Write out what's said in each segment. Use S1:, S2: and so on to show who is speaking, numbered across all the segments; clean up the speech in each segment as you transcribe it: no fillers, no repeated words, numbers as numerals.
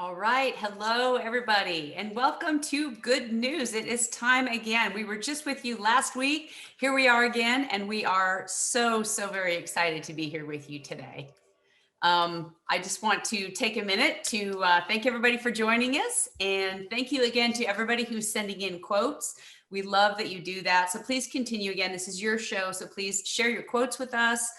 S1: All right. Hello, everybody, and welcome to Good News. It is time again. We were just with you last week. Here we are again, and we are so very excited to be here with you today. I just want to take a minute to thank everybody for joining us, and thank you again to everybody who's sending in quotes. We love that you do that. So please continue. Again, this is your show, so please share your quotes with us.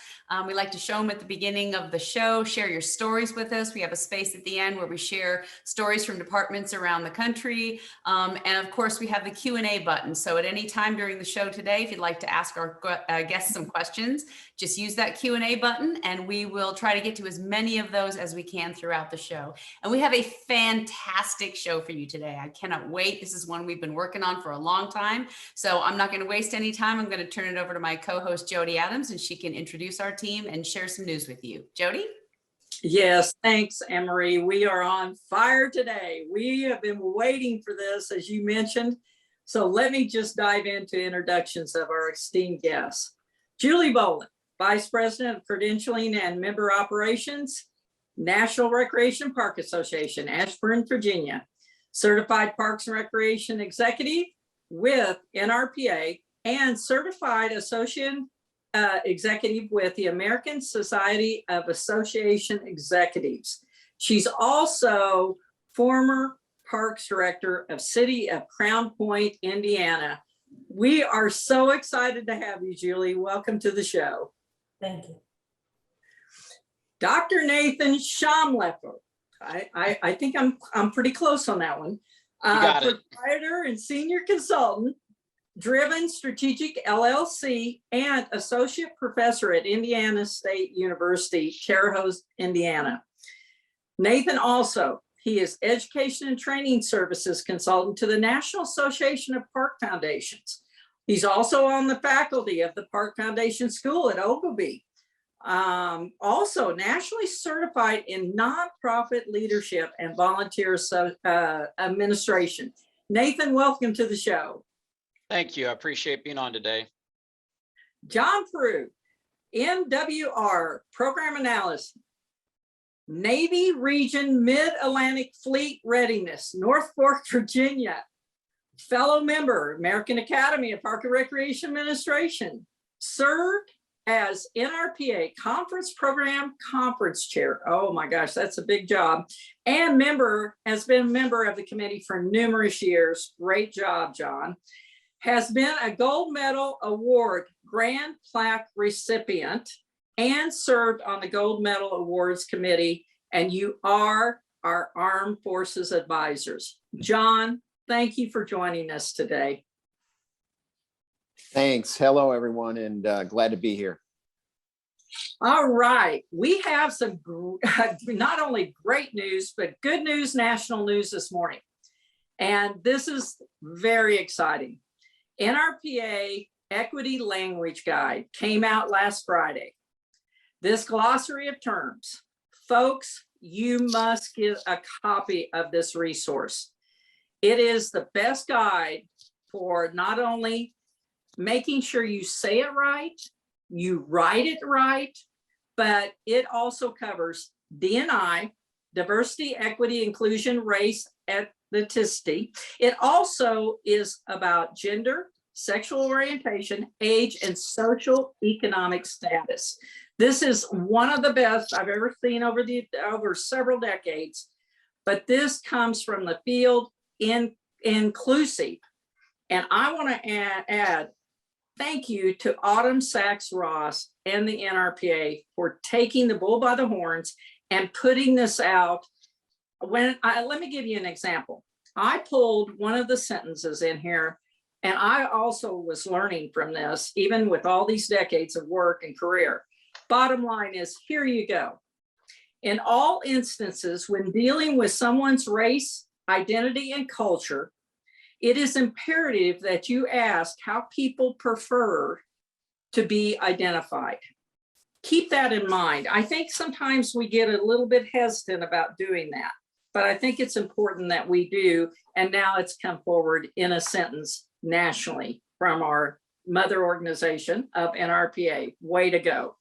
S1: We like to show them at the beginning of the show. Share your stories with us. We have a space at the end where we share stories from departments around the country. And of course, we have the Q&A button. So at any time during the show today, if you'd like to ask our guests some questions, just use that Q&A button and we will try to get to as many of those as we can throughout the show. And we have a fantastic show for you today. I cannot wait. This is one we've been working on for a long time. So I'm not going to waste any time. I'm going to turn it over to my co-host, Jody Adams, and she can introduce our team and share some news with you. Jody?
S2: Yes, thanks, Anne-Marie. We are on fire today. We have been waiting for this, as you mentioned. So let me just dive into introductions of our esteemed guests. Julie Boland, Vice President of Credentialing and Member Operations, National Recreation Park Association, Ashburn, Virginia. Certified Parks and Recreation Executive with Nrpa and Certified Associate Executive with the American Society of Association Executives. She's also former Parks Director of City of Crown Point, Indiana. We are so excited to have you, Julie. Welcome to the show.
S3: Thank you.
S2: Dr. Nathan Schaumleffel. I think I'm pretty close on that one. Proprietor and Senior Consultant, Driven Strategic LLC, and Associate Professor at Indiana State University, Terre Haute, Indiana. Nathan also, he is Education and Training Services Consultant to the National Association of Park Foundations. He's also on the faculty of the Park Foundation School at Ogilvie. Also nationally certified in nonprofit leadership and volunteer administration. Nathan, welcome to the show.
S4: Thank you. I appreciate being on today.
S2: John Prue, MWR Program Analyst, Navy Region Mid-Atlantic Fleet Readiness, North Fork, Virginia. Fellow member, American Academy of Park and Recreation Administration. Served as Nrpa Conference Program Conference Chair. Oh my gosh, that's a big job. And has been a member of the committee for numerous years. Great job, John. Has been a Gold Medal Award Grand Plaque recipient and served on the Gold Medal Awards Committee. And you are our Armed Forces advisors. John, thank you for joining us today.
S5: Thanks. Hello, everyone, and glad to be here.
S2: All right. We have some not only great news, but good news, national news this morning. And this is very exciting. Nrpa Equity Language Guide came out last Friday. This glossary of terms, folks, you must get a copy of this resource. It is the best guide for not only making sure you say it right, you write it right, but it also covers D&I, diversity, equity, inclusion, race, ethnicity. It also is about gender, sexual orientation, age, and social economic status. This is one of the best I've ever seen over several decades, but this comes from the field inclusive. And I want to add thank you to Autumn Sachs-Ross and the Nrpa for taking the bull by the horns and putting this out. Let me give you an example. I pulled one of the sentences in here, and I also was learning from this, even with all these decades of work and career. Bottom line is, here you go. In all instances, when dealing with someone's race, identity, and culture, it is imperative that you ask how people prefer to be identified. Keep that in mind. I think sometimes we get a little bit hesitant about doing that, but I think it's important that we do. And now it's come forward in a sentence nationally from our mother organization of Nrpa. Way to go.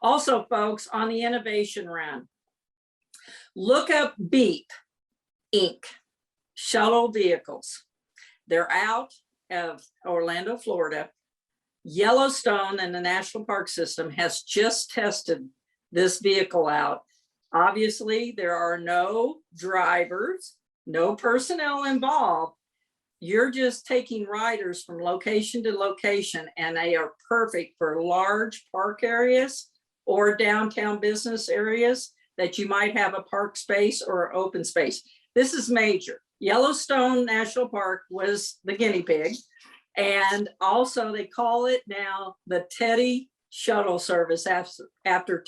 S2: Also, folks, on the innovation run, look up BEEP, Inc. shuttle vehicles. They're out of Orlando, Florida. Yellowstone and the National Park System has just tested this vehicle out. Obviously, there are no drivers, no personnel involved. You're just taking riders from location to location, and they are perfect for large park areas or downtown business areas that you might have a park space or open space. This is major. Yellowstone National Park was the guinea pig. And also they call it now the Teddy Shuttle Service after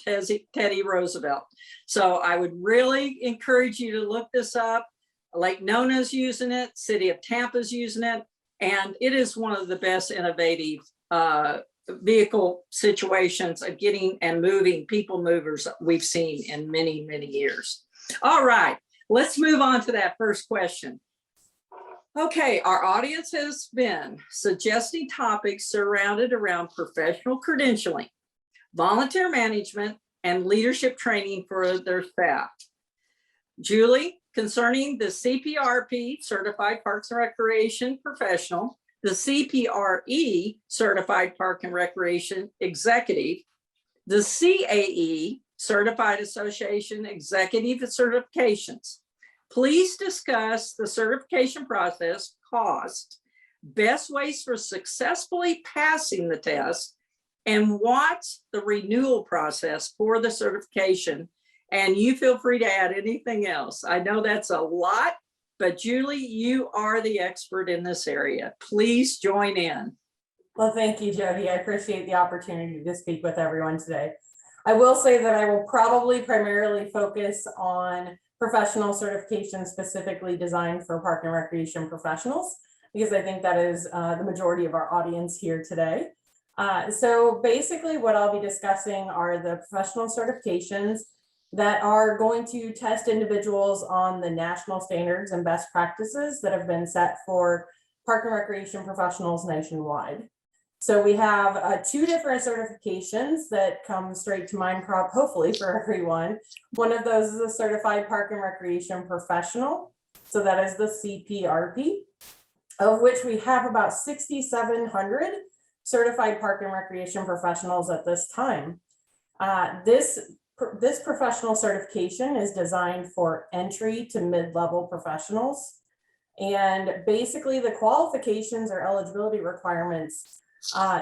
S2: Teddy Roosevelt. So I would really encourage you to look this up. Lake Nona's using it, City of Tampa's using it, and it is one of the best innovative vehicle situations of getting and moving people movers we've seen in many, many years. All right, let's move on to that first question. Okay, our audience has been suggesting topics surrounded around professional credentialing, volunteer management, and leadership training for their staff. Julie, concerning the CPRP, Certified Parks and Recreation Professional, the CPRE, Certified Park and Recreation Executive, the CAE, Certified Association Executive Certifications. Please discuss the certification process, cost, best ways for successfully passing the test, and what's the renewal process for the certification. And you feel free to add anything else. I know that's a lot, but Julie, you are the expert in this area. Please join in.
S3: Well, thank you, Jody. I appreciate the opportunity to speak with everyone today. I will say that I will probably primarily focus on professional certification specifically designed for park and recreation professionals, because I think that is the majority of our audience here today. So basically what I'll be discussing are the professional certifications that are going to test individuals on the national standards and best practices that have been set for park and recreation professionals nationwide. So we have two different certifications that come straight to mind, hopefully for everyone. One of those is a Certified Park and Recreation Professional. So that is the CPRP, of which we have about 6,700 certified park and recreation professionals at this time. This professional certification is designed for entry to mid-level professionals. And basically the qualifications or eligibility requirements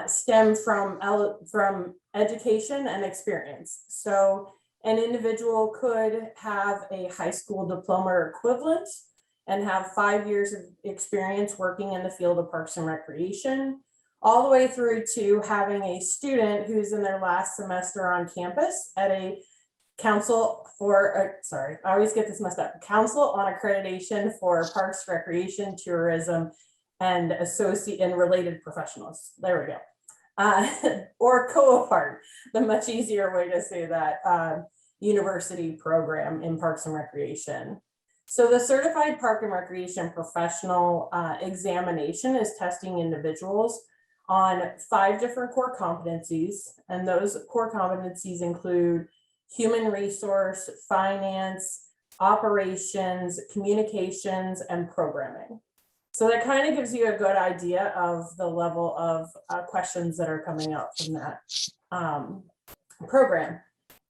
S3: stem from education and experience. So an individual could have a high school diploma or equivalent and have 5 years of experience working in the field of parks and recreation, all the way through to having a student who's in their last semester on campus at a council for, I always get this messed up, Council on Accreditation for Parks, Recreation, Tourism, and related professionals. There we go. Or COAPART, the much easier way to say that, university program in Parks and Recreation. So the Certified Park and Recreation Professional examination is testing individuals on 5 different core competencies. And those core competencies include human resource, finance, operations, communications, and programming. So that kind of gives you a good idea of the level of questions that are coming up from that program.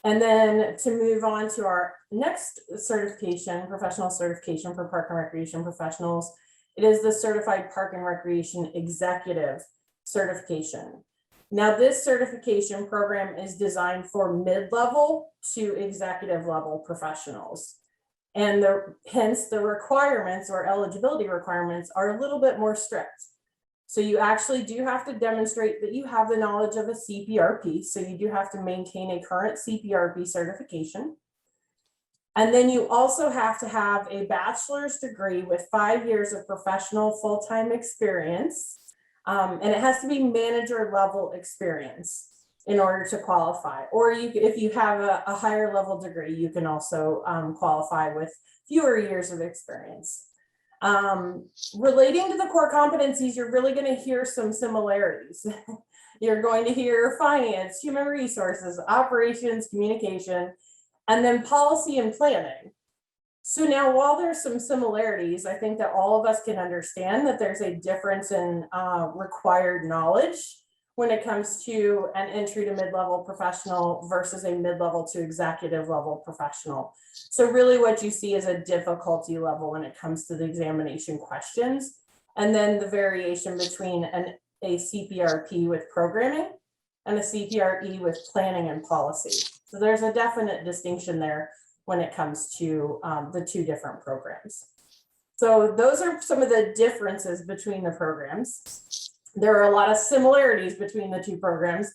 S3: And then to move on to our next certification, professional certification for park and recreation professionals, it is the Certified Park and Recreation Executive Certification. Now, this certification program is designed for mid-level to executive level professionals. And hence the requirements or eligibility requirements are a little bit more strict. So you actually do have to demonstrate that you have the knowledge of a CPRP. So you do have to maintain a current CPRP certification. And then you also have to have a bachelor's degree with 5 years of professional full-time experience. And it has to be manager level experience in order to qualify. Or if you have a higher level degree, you can also qualify with fewer years of experience. Relating to the core competencies, you're really going to hear some similarities. You're going to hear finance, human resources, operations, communication, and then policy and planning. So now, while there's some similarities, I think that all of us can understand that there's a difference in required knowledge when it comes to an entry to mid-level professional versus a mid-level to executive level professional. So really what you see is a difficulty level when it comes to the examination questions, and then the variation between a CPRP with programming and a CPRE with planning and policy. So there's a definite distinction there when it comes to the two different programs. So those are some of the differences between the programs. There are a lot of similarities between the two programs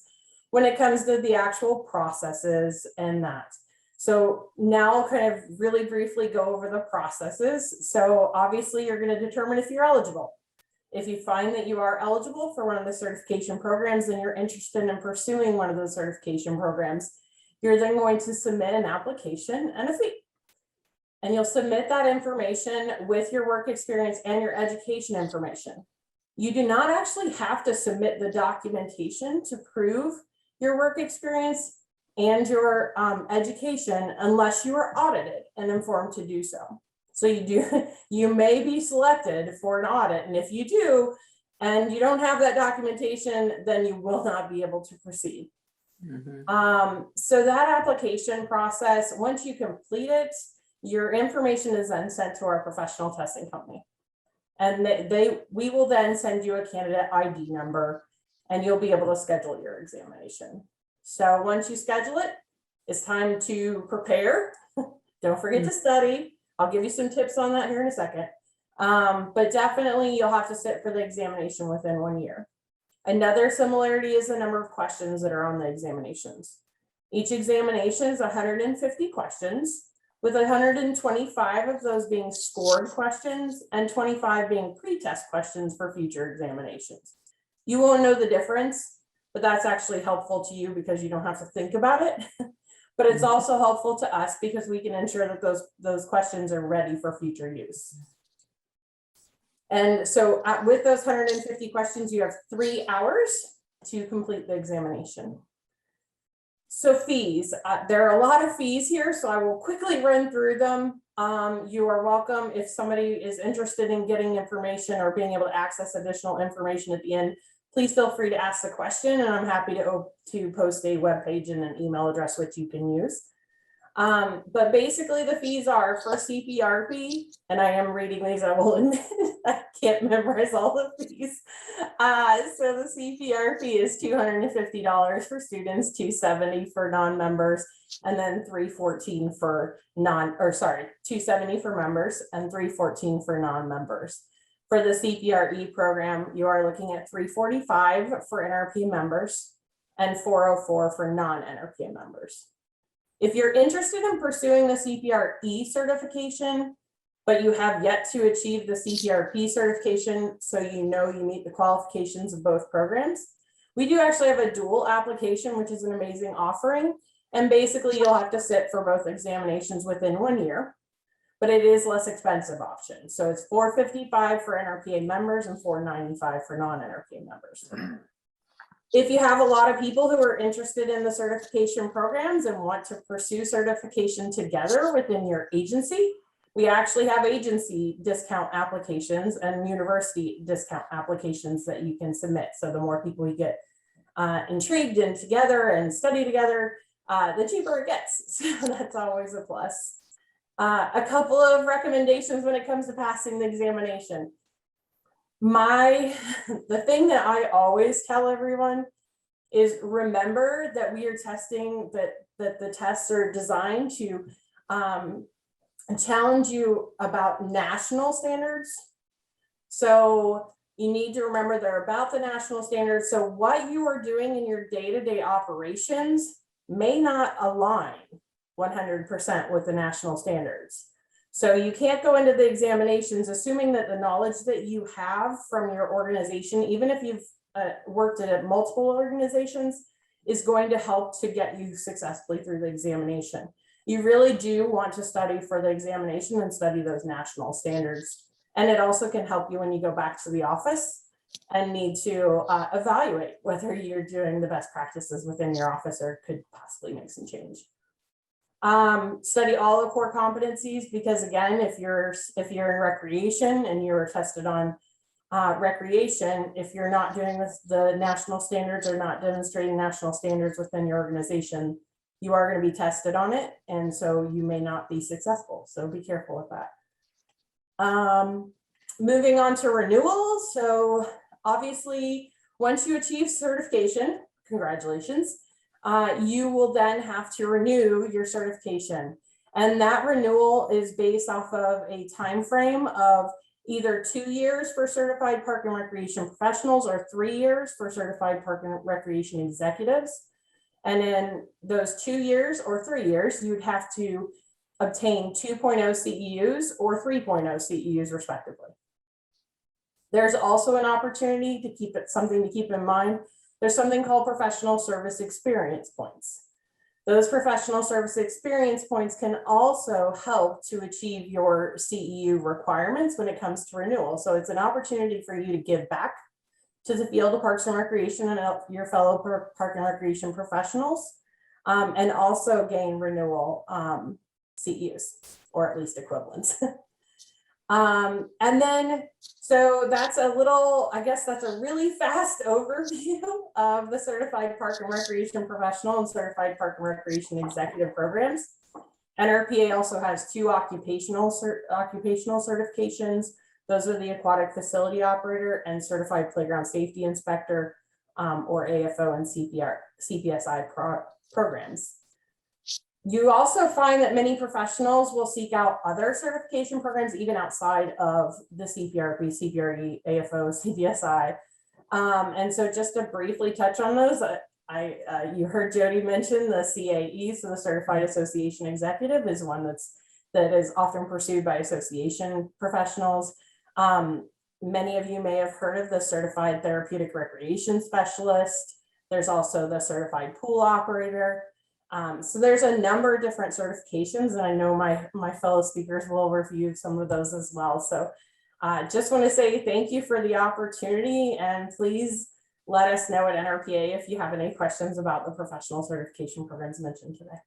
S3: when it comes to the actual processes and that. So now I'll kind of really briefly go over the processes. So obviously you're going to determine if you're eligible. If you find that you are eligible for one of the certification programs and you're interested in pursuing one of those certification programs, you're then going to submit an application and a fee. And you'll submit that information with your work experience and your education information. You do not actually have to submit the documentation to prove your work experience and your education unless you are audited and informed to do so. So you may be selected for an audit. And if you do, and you don't have that documentation, then you will not be able to proceed. So that application process, once you complete it, your information is then sent to our professional testing company. And we will then send you a candidate ID number and you'll be able to schedule your examination. So once you schedule it, it's time to prepare. Don't forget to study. I'll give you some tips on that here in a second. But definitely you'll have to sit for the examination within 1 year. Another similarity is the number of questions that are on the examinations. Each examination is 150 questions, with 125 of those being scored questions and 25 being pre-test questions for future examinations. You won't know the difference, but that's actually helpful to you because you don't have to think about it. But it's also helpful to us because we can ensure that those questions are ready for future use. And so with those 150 questions, you have 3 hours to complete the examination. So fees, there are a lot of fees here, so I will quickly run through them. You are welcome if somebody is interested in getting information or being able to access additional information at the end, please feel free to ask the question and I'm happy to post a web page and an email address which you can use. But basically the fees are for CPRP, and I am reading these, I will admit, I can't memorize all the fees. So the CPRP is $250 for students, $270 for non-members, and then $314 for $270 for members and $314 for non-members. For the CPRE program, you are looking at $345 for NRP members and $404 for non-NRP members. If you're interested in pursuing the CPRE certification, but you have yet to achieve the CPRP certification, so you know you meet the qualifications of both programs, we do actually have a dual application, which is an amazing offering. And basically you'll have to sit for both examinations within 1 year, but it is less expensive option. So it's $455 for NRPA members and $495 for non-NRPA members. If you have a lot of people who are interested in the certification programs and want to pursue certification together within your agency, we actually have agency discount applications and university discount applications that you can submit. So the more people you get intrigued and together and study together, the cheaper it gets. So that's always a plus. A couple of recommendations when it comes to passing the examination. The thing that I always tell everyone is remember that we are testing, that the tests are designed to challenge you about national standards. So you need to remember they're about the national standards. So what you are doing in your day-to-day operations may not align 100% with the national standards. So you can't go into the examinations assuming that the knowledge that you have from your organization, even if you've worked at multiple organizations, is going to help to get you successfully through the examination. You really do want to study for the examination and study those national standards. And it also can help you when you go back to the office and need to evaluate whether you're doing the best practices within your office or could possibly make some change. Study all the core competencies, because again, if you're in recreation and you're tested on recreation, if you're not doing the national standards or not demonstrating national standards within your organization, you are going to be tested on it, and so you may not be successful. So be careful with that. Moving on to renewal. So obviously, once you achieve certification, congratulations, you will then have to renew your certification. And that renewal is based off of a time frame of either 2 years for certified park and recreation professionals or 3 years for certified park and recreation executives. And in those 2 years or 3 years, you'd have to obtain 2.0 CEUs or 3.0 CEUs respectively. There's also an opportunity to something to keep in mind. There's something called professional service experience points. Those professional service experience points can also help to achieve your CEU requirements when it comes to renewal. So it's an opportunity for you to give back to the field of Parks and Recreation and your fellow Park and Recreation professionals, and also gain renewal CEUs, or at least equivalents. And then, so that's a little, I guess that's a really fast overview of the Certified Park and Recreation Professional and Certified Park and Recreation Executive programs. Nrpa also has 2 occupational certifications. Those are the Aquatic Facility Operator and Certified Playground Safety Inspector, or AFO and CPSI programs. You also find that many professionals will seek out other certification programs, even outside of the CPRP, CPRE, AFO, CPSI. And so just to briefly touch on those, you heard Jody mention the CAE, so the Certified Association Executive is one that is often pursued by association professionals. Many of you may have heard of the Certified Therapeutic Recreation Specialist. There's also the Certified Pool Operator. So there's a number of different certifications, and I know my fellow speakers will review some of those as well. So just want to say thank you for the opportunity, and please let us know at Nrpa if you have any questions about the professional certification programs mentioned today.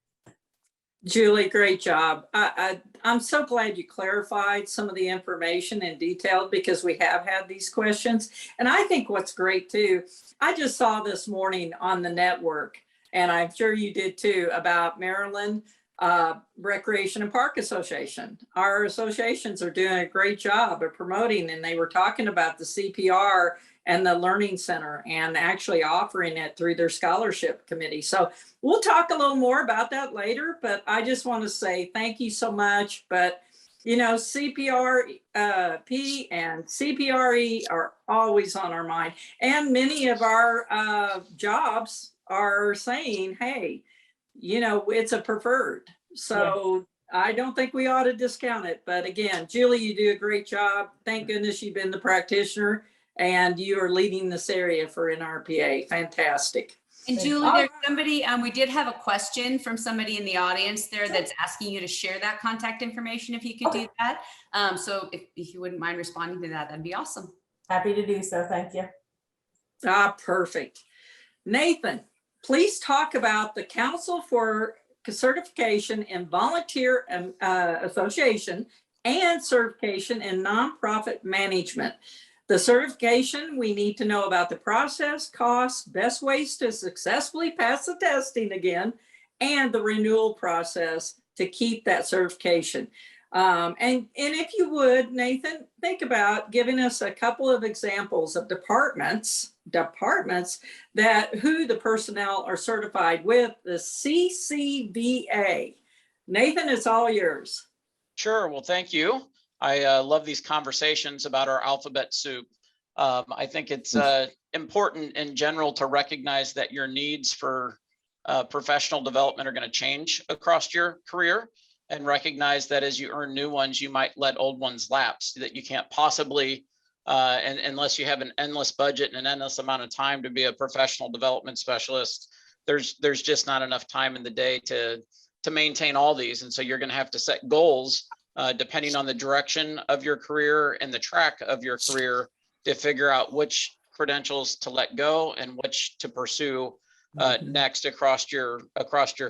S2: Julie, great job. I'm so glad you clarified some of the information in detail, because we have had these questions. And I think what's great too, I just saw this morning on the network, and I'm sure you did too, about Maryland Recreation and Park Association. Our associations are doing a great job of promoting, and they were talking about the CPR and the Learning Center and actually offering it through their scholarship committee. So we'll talk a little more about that later, but I just want to say thank you so much. But you know, CPRP and CPRE are always on our mind, and many of our jobs are saying, hey, you know, it's a preferred. So yeah. I don't think we ought to discount it. But again, Julie, you do a great job. Thank goodness you've been the practitioner and you are leading this area for Nrpa. Fantastic.
S1: And Julie, there's somebody, we did have a question from somebody in the audience there that's asking you to share that contact information if you could do that. So if you wouldn't mind responding to that, that'd be awesome.
S3: Happy to do so. Thank you.
S2: Perfect. Nathan, please talk about the Council for Certification in Volunteer Association and Certification in Nonprofit Management. The certification, we need to know about the process, costs, best ways to successfully pass the testing again, and the renewal process to keep that certification. And if you would, Nathan, think about giving us a couple of examples of departments that who the personnel are certified with the CCVA. Nathan, it's all yours.
S4: Sure. Well, thank you. I love these conversations about our alphabet soup. I think it's important in general to recognize that your needs for professional development are going to change across your career, and recognize that as you earn new ones, you might let old ones lapse, that you can't possibly, and unless you have an endless budget and an endless amount of time to be a professional development specialist, there's just not enough time in the day to maintain all these. And so you're going to have to set goals depending on the direction of your career and the track of your career to figure out which credentials to let go and which to pursue next across your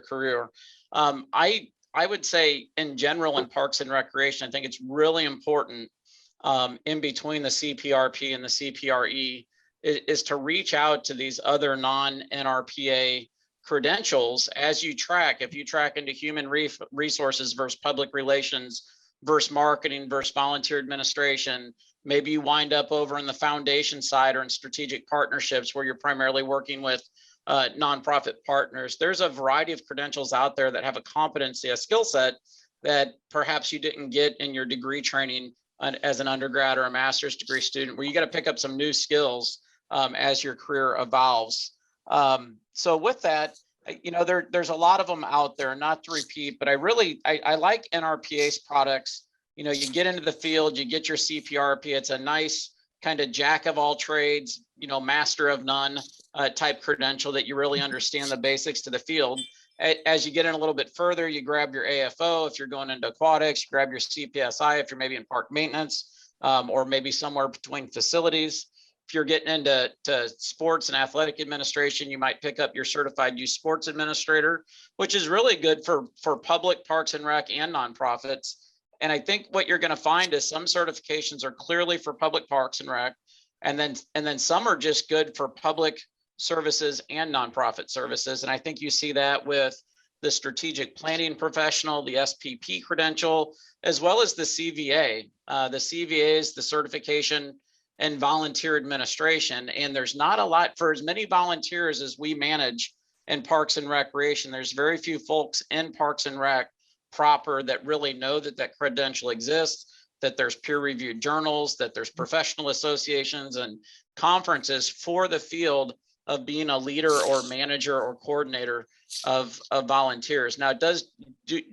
S4: career. I would say in general in Parks and Recreation, I think it's really important in between the CPRP and the CPRE is to reach out to these other non-NRPA credentials as you track. If you track into human resources versus public relations versus marketing versus volunteer administration, maybe you wind up over in the foundation side or in strategic partnerships where you're primarily working with nonprofit partners. There's a variety of credentials out there that have a competency, a skill set that perhaps you didn't get in your degree training as an undergrad or a master's degree student, where you got to pick up some new skills as your career evolves. So with that, there's a lot of them out there, not to repeat, but I like NRPA's products. You get into the field, you get your CPRP. It's a nice kind of jack of all trades, master of none type credential that you really understand the basics to the field. As you get in a little bit further, you grab your AFO. If you're going into aquatics, you grab your CPSI if you're maybe in park maintenance or maybe somewhere between facilities. If you're getting into sports and athletic administration, you might pick up your certified youth sports administrator, which is really good for public parks and rec and nonprofits. And I think what you're going to find is some certifications are clearly for public parks and rec, and then some are just good for public services and nonprofit services. And I think you see that with the strategic planning professional, the SPP credential, as well as the CVA. The CVA is the certification and volunteer administration. And there's not a lot for as many volunteers as we manage in Parks and Recreation. There's very few folks in Parks and Rec proper that really know that credential exists, that there's peer-reviewed journals, that there's professional associations and conferences for the field of being a leader or manager or coordinator of volunteers. Now, it does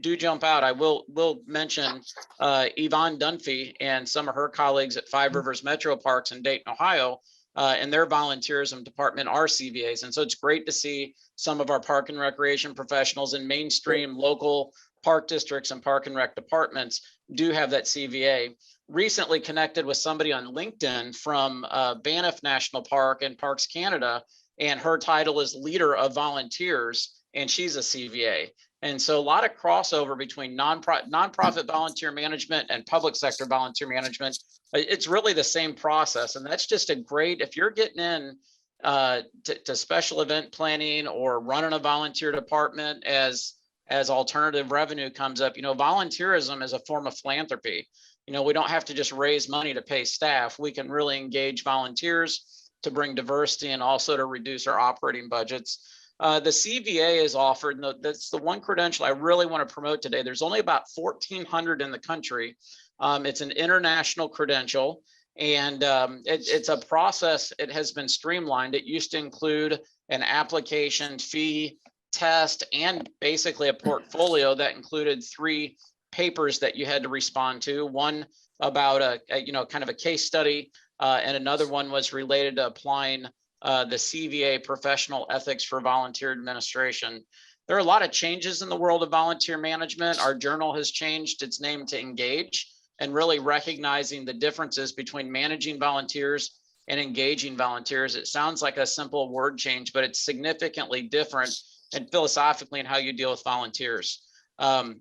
S4: jump out. I will mention Yvonne Dunphy and some of her colleagues at Five Rivers Metro Parks in Dayton, Ohio, and their volunteerism department are CVAs. And so it's great to see some of our park and recreation professionals in mainstream local park districts and park and rec departments do have that CVA. Recently connected with somebody on LinkedIn from Banff National Park and Parks Canada, and her title is Leader of Volunteers, and she's a CVA. And so a lot of crossover between nonprofit volunteer management and public sector volunteer management. It's really the same process, and that's just a great, if you're getting in to special event planning or running a volunteer department as alternative revenue comes up, volunteerism is a form of philanthropy. We don't have to just raise money to pay staff. We can really engage volunteers to bring diversity and also to reduce our operating budgets. The CVA is offered, and that's the one credential I really want to promote today. There's only about 1,400 in the country. It's an international credential, and it's a process. It has been streamlined. It used to include an application fee, test, and basically a portfolio that included 3 papers that you had to respond to. One about a kind of a case study, and another one was related to applying the CVA professional ethics for volunteer administration. There are a lot of changes in the world of volunteer management. Our journal has changed its name to Engage, and really recognizing the differences between managing volunteers and engaging volunteers. It sounds like a simple word change, but it's significantly different and philosophically in how you deal with volunteers.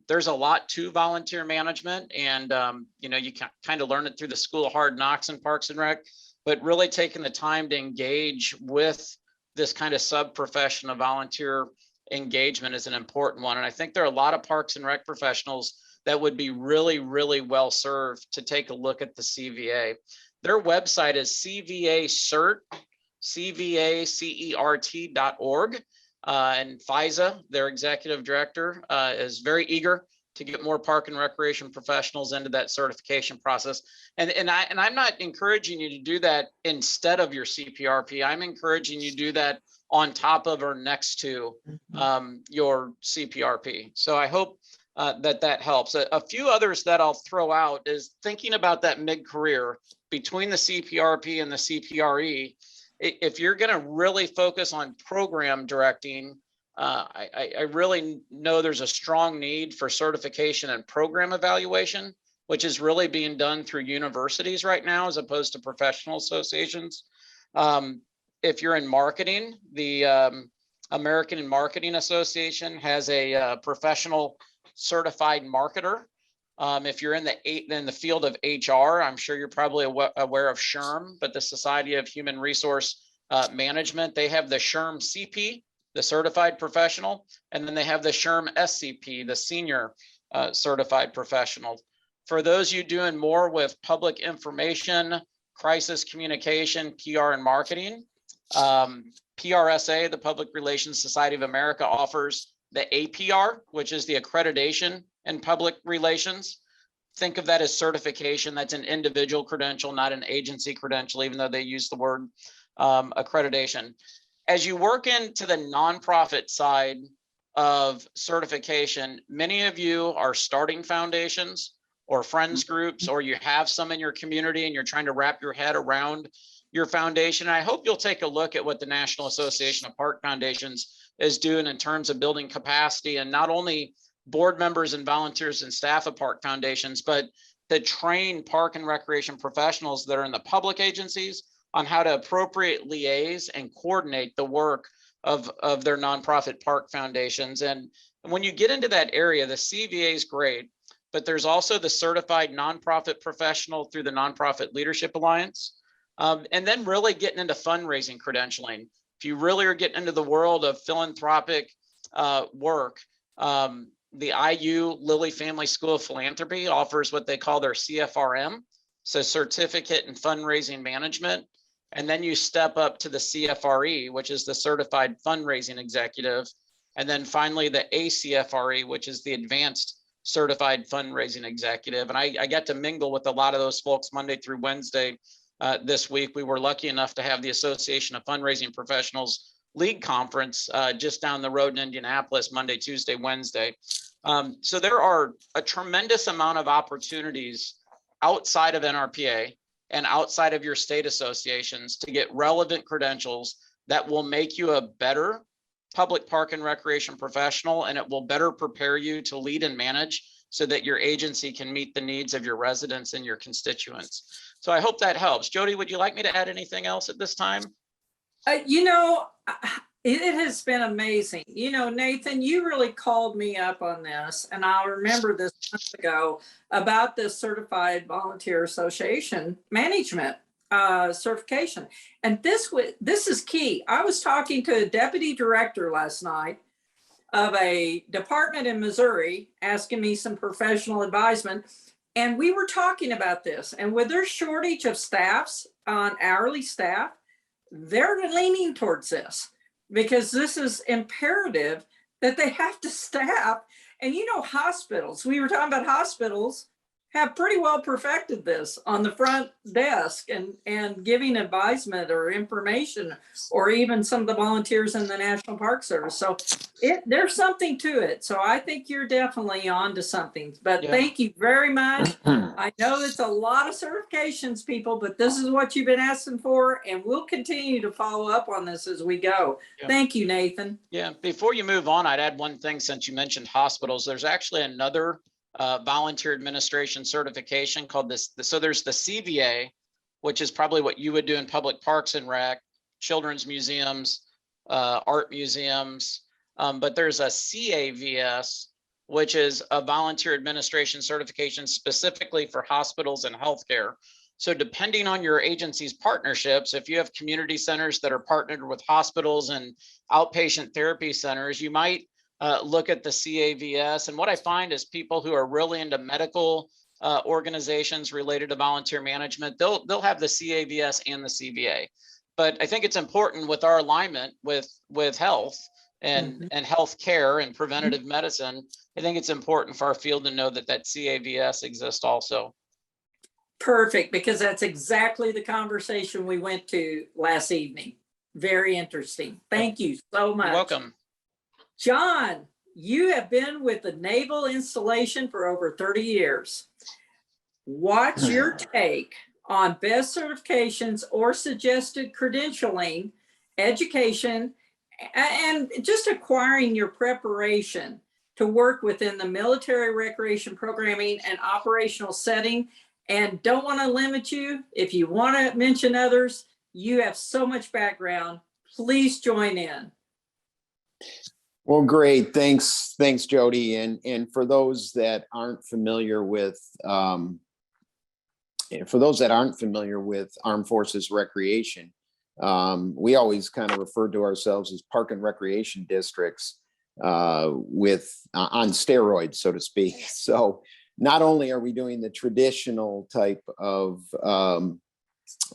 S4: There's a lot to volunteer management, and you can kind of learn it through the School of Hard Knocks in Parks and Rec, but really taking the time to engage with this kind of sub-profession of volunteer engagement is an important one. And I think there are a lot of Parks and Rec professionals that would be really, really well served to take a look at the CVA. Their website is cvacert.org. And FISA, their executive director, is very eager to get more park and recreation professionals into that certification process. And I'm not encouraging you to do that instead of your CPRP. I'm encouraging you to do that on top of or next to your CPRP. So I hope that helps. A few others that I'll throw out is thinking about that mid-career between the CPRP and the CPRE. If you're going to really focus on program directing, I really know there's a strong need for certification and program evaluation, which is really being done through universities right now, as opposed to professional associations. If you're in marketing, the American Marketing Association has a professional certified marketer. If you're in the field of HR, I'm sure you're probably aware of SHRM, but the Society of Human Resource Management, they have the SHRM CP, the certified professional, and then they have the SHRM SCP, the senior certified professional. For those of you doing more with public information, crisis communication, PR, and marketing, PRSA, the Public Relations Society of America, offers the APR, which is the accreditation in public relations. Think of that as certification. That's an individual credential, not an agency credential, even though they use the word accreditation. As you work into the nonprofit side of certification, many of you are starting foundations or friends groups, or you have some in your community and you're trying to wrap your head around your foundation. I hope you'll take a look at what the National Association of Park Foundations is doing in terms of building capacity, and not only board members and volunteers and staff of park foundations, but to train park and recreation professionals that are in the public agencies on how to appropriately liaise and coordinate the work of their nonprofit park foundations. And when you get into that area, the CVA is great, but there's also the certified nonprofit professional through the Nonprofit Leadership Alliance. And then really getting into fundraising credentialing. If you really are getting into the world of philanthropic work, the IU Lilly Family School of Philanthropy offers what they call their CFRM, so Certificate in Fundraising Management. And then you step up to the CFRE, which is the Certified Fundraising Executive. And then finally the ACFRE, which is the Advanced Certified Fundraising Executive. And I get to mingle with a lot of those folks Monday through Wednesday. This week, we were lucky enough to have the Association of Fundraising Professionals League Conference just down the road in Indianapolis, Monday, Tuesday, Wednesday. So there are a tremendous amount of opportunities outside of NRPA and outside of your state associations to get relevant credentials that will make you a better public park and recreation professional, and it will better prepare you to lead and manage so that your agency can meet the needs of your residents and your constituents. So I hope that helps. Jody, would you like me to add anything else at this time?
S2: It has been amazing. Nathan, you really called me up on this, and I remember this months ago about this Certified Volunteer Association Management certification. And this is key. I was talking to a deputy director last night of a department in Missouri, asking me some professional advisement. And we were talking about this, and with their shortage of staffs on hourly staff, they're leaning towards this because this is imperative that they have to staff. And hospitals, we were talking about hospitals, have pretty well perfected this on the front desk and giving advisement or information, or even some of the volunteers in the National Park Service. So there's something to it. So I think you're definitely on to something, but yeah. Thank you very much. I know it's a lot of certifications, people, but this is what you've been asking for, and we'll continue to follow up on this as we go. Yeah. Thank you, Nathan.
S4: Yeah, before you move on, I'd add one thing since you mentioned hospitals. There's actually another volunteer administration certification called this. So there's the CVA, which is probably what you would do in public parks and rec, children's museums, art museums. But there's a CAVS, which is a volunteer administration certification specifically for hospitals and healthcare. So depending on your agency's partnerships, if you have community centers that are partnered with hospitals and outpatient therapy centers, you might look at the CAVS. And what I find is people who are really into medical organizations related to volunteer management, they'll have the CAVS and the CVA. But I think it's important with our alignment with health and health care and preventative medicine. I think it's important for our field to know that CAVS exists also.
S2: Perfect, because that's exactly the conversation we went to last evening. Very interesting. Thank you so much.
S4: You're welcome.
S2: John, you have been with the Naval Installation for over 30 years. What's your take on best certifications or suggested credentialing, education, and just acquiring your preparation to work within the military recreation programming and operational setting? And don't want to limit you. If you want to mention others, you have so much background. Please join in.
S5: Well, great. Thanks, Jody. And for those that aren't familiar with Armed Forces Recreation, we always kind of refer to ourselves as park and recreation districts on steroids, so to speak. So not only are we doing the traditional type of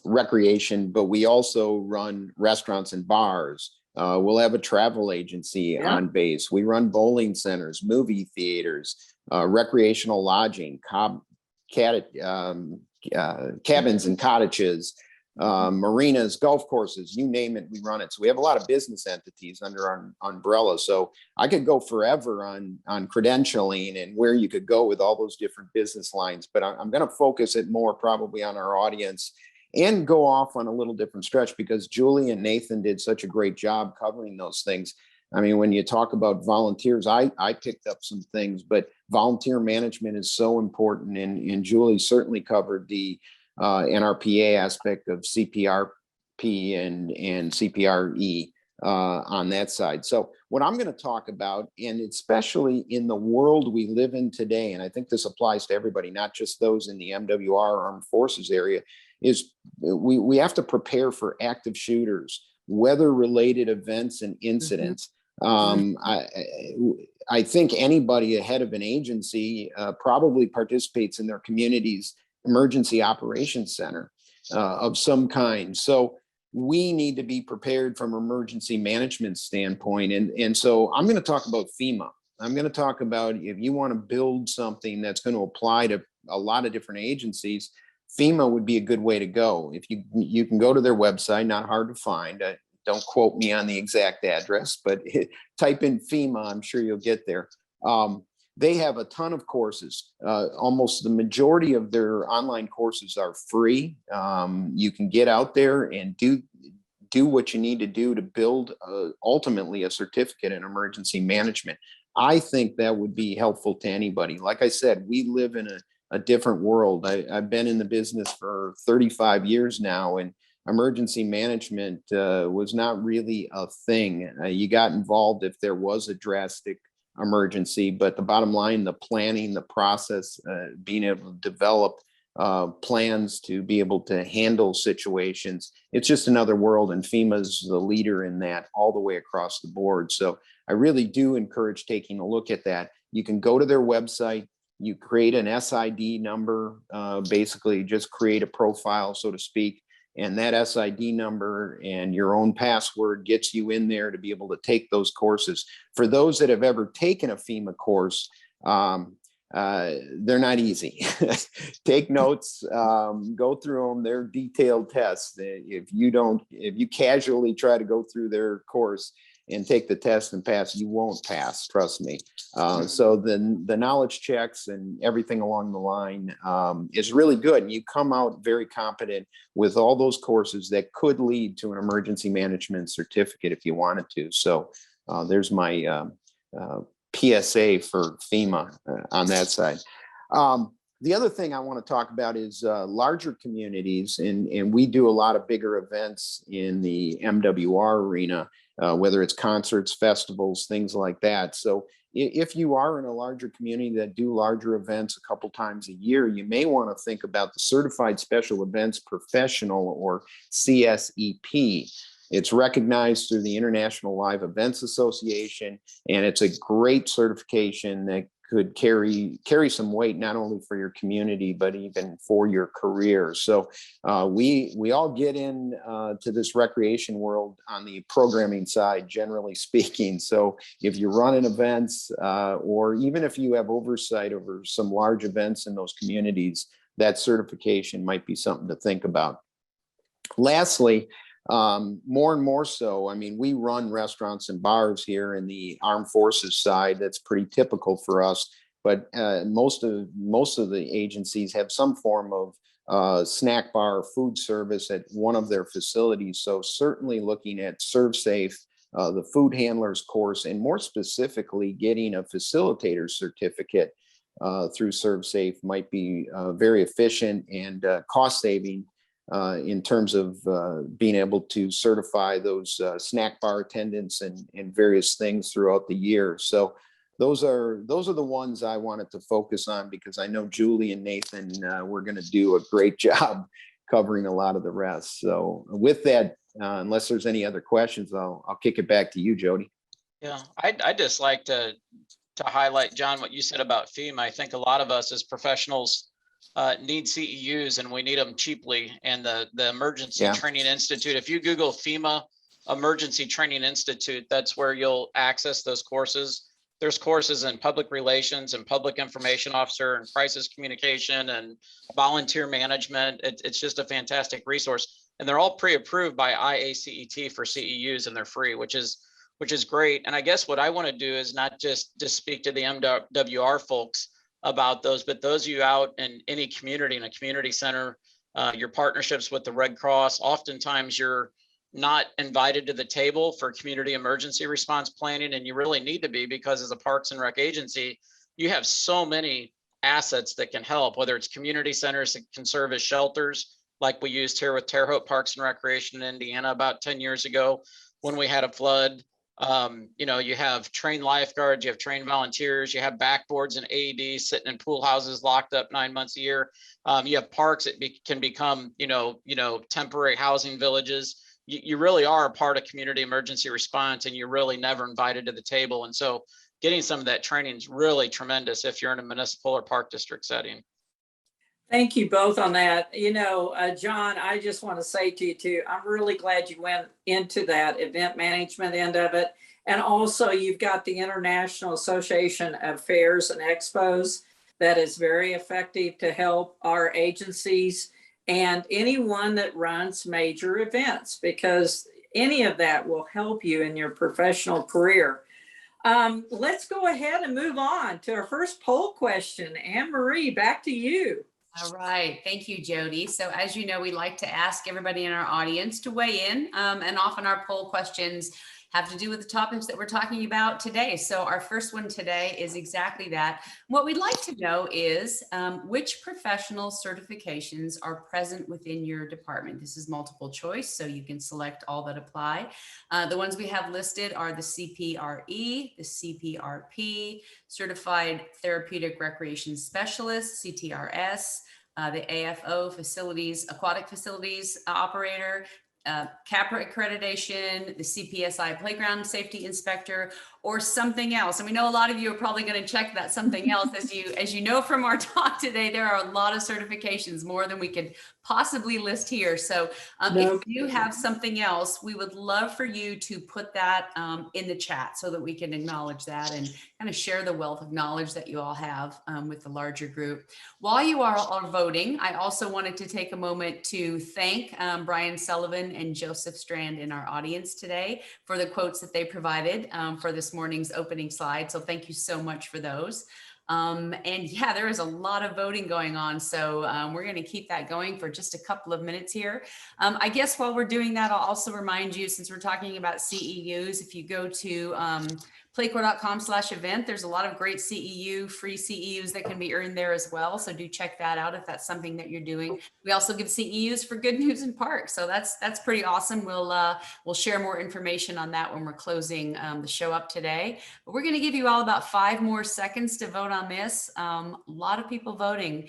S5: recreation, but we also run restaurants and bars. We'll have a travel agency on base. We run bowling centers, movie theaters, recreational lodging, cabins and cottages, marinas, golf courses, you name it, we run it. So we have a lot of business entities under our umbrella. So I could go forever on credentialing and where you could go with all those different business lines, but I'm going to focus it more probably on our audience and go off on a little different stretch because Julie and Nathan did such a great job covering those things. I mean, when you talk about volunteers, I picked up some things, but volunteer management is so important. And Julie certainly covered the Nrpa aspect of CPRP and CPRE on that side. So what I'm going to talk about, and especially in the world we live in today, and I think this applies to everybody, not just those in the MWR Armed Forces area, is we have to prepare for active shooters, weather-related events and incidents. I think anybody ahead of an agency probably participates in their community's emergency operations center of some kind. So we need to be prepared from an emergency management standpoint. And so I'm going to talk about FEMA. I'm going to talk about if you want to build something that's going to apply to a lot of different agencies, FEMA would be a good way to go. If you can go to their website, not hard to find. Don't quote me on the exact address, but type in FEMA, I'm sure you'll get there. They have a ton of courses. Almost the majority of their online courses are free. You can get out there and do what you need to do to build ultimately a certificate in emergency management. I think that would be helpful to anybody. Like I said, we live in a different world. I've been in the business for 35 years now, and emergency management was not really a thing. You got involved if there was a drastic emergency, but the bottom line, the planning, the process, being able to develop plans to be able to handle situations, it's just another world, and FEMA's the leader in that all the way across the board. So I really do encourage taking a look at that. You can go to their website, you create an SID number, basically just create a profile, so to speak. And that SID number and your own password gets you in there to be able to take those courses. For those that have ever taken a FEMA course, they're not easy. Take notes, go through them. They're detailed tests. If you casually try to go through their course and take the test and pass, you won't pass, trust me. So the knowledge checks and everything along the line is really good. And you come out very competent with all those courses that could lead to an emergency management certificate if you wanted to. So there's my PSA for FEMA on that side. The other thing I want to talk about is larger communities, and we do a lot of bigger events in the MWR arena, whether it's concerts, festivals, things like that. So if you are in a larger community that do larger events a couple times a year, you may want to think about the Certified Special Events Professional, or CSEP. It's recognized through the International Live Events Association, and it's a great certification that could carry some weight, not only for your community, but even for your career. So we all get in to this recreation world on the programming side, generally speaking. So if you're running events, or even if you have oversight over some large events in those communities, that certification might be something to think about. Lastly, more and more so, I mean, we run restaurants and bars here in the Armed Forces side. That's pretty typical for us, but most of the agencies have some form of snack bar, food service at one of their facilities. So certainly looking at ServSafe, the food handlers course, and more specifically getting a facilitator certificate through ServSafe might be very efficient and cost saving in terms of being able to certify those snack bar attendants and various things throughout the year. So those are the ones I wanted to focus on, because I know Julie and Nathan were going to do a great job covering a lot of the rest. So with that, unless there's any other questions, I'll kick it back to you, Jody.
S4: Yeah, I'd just like to highlight, John, what you said about FEMA. I think a lot of us as professionals need CEUs, and we need them cheaply. And the Emergency Training Institute, if you Google FEMA Emergency Training Institute, that's where you'll access those courses. There's courses in public relations and public information officer and crisis communication and volunteer management. It's just a fantastic resource. And they're all pre-approved by IACET for CEUs, and they're free, which is great. And I guess what I want to do is not just to speak to the MWR folks about those, but those of you out in any community, in a community center, your partnerships with the Red Cross, oftentimes you're not invited to the table for community emergency response planning, and you really need to be, because as a Parks and Rec agency, you have so many assets that can help, whether it's community centers that can serve as shelters, like we used here with Terre Haute Parks and Recreation in Indiana about 10 years ago when we had a flood. You have trained lifeguards, you have trained volunteers, you have backboards and AEDs sitting in pool houses locked up 9 months a year. You have parks that can become, temporary housing villages. You really are a part of community emergency response, and you're really never invited to the table. And so getting some of that training is really tremendous if you're in a municipal or park district setting.
S2: Thank you both on that. John, I just want to say to you too, I'm really glad you went into that event management end of it. And also you've got the International Association of Fairs and Expos that is very effective to help our agencies and anyone that runs major events, because any of that will help you in your professional career. Let's go ahead and move on to our first poll question. Anne-Marie, back to you.
S1: All right. Thank you, Jody. So as you know, we like to ask everybody in our audience to weigh in, and often our poll questions have to do with the topics that we're talking about today. So our first one today is exactly that. What we'd like to know is which professional certifications are present within your department. This is multiple choice, so you can select all that apply. The ones we have listed are the CPRE, the CPRP, Certified Therapeutic Recreation Specialist, CTRS, the AFO, Aquatic Facilities Operator, CAPRA accreditation, the CPSI Playground Safety Inspector, or something else. And we know a lot of you are probably going to check that something else. As you know from our talk today, there are a lot of certifications, more than we could possibly list here. So if you have something else, we would love for you to put that in the chat so that we can acknowledge that and kind of share the wealth of knowledge that you all have with the larger group. While you are all voting, I also wanted to take a moment to thank Brian Sullivan and Joseph Strand in our audience today for the quotes that they provided for this morning's opening slide. So thank you so much for those. And yeah, there is a lot of voting going on. So we're going to keep that going for just a couple of minutes here. I guess while we're doing that, I'll also remind you, since we're talking about CEUs, if you go to playcorps.com/event, there's a lot of great free CEUs that can be earned there as well. So do check that out if that's something that you're doing. We also give CEUs for Good News in Parks. So that's pretty awesome. We'll share more information on that when we're closing the show up today. But we're going to give you all about 5 more seconds to vote on this. A lot of people voting.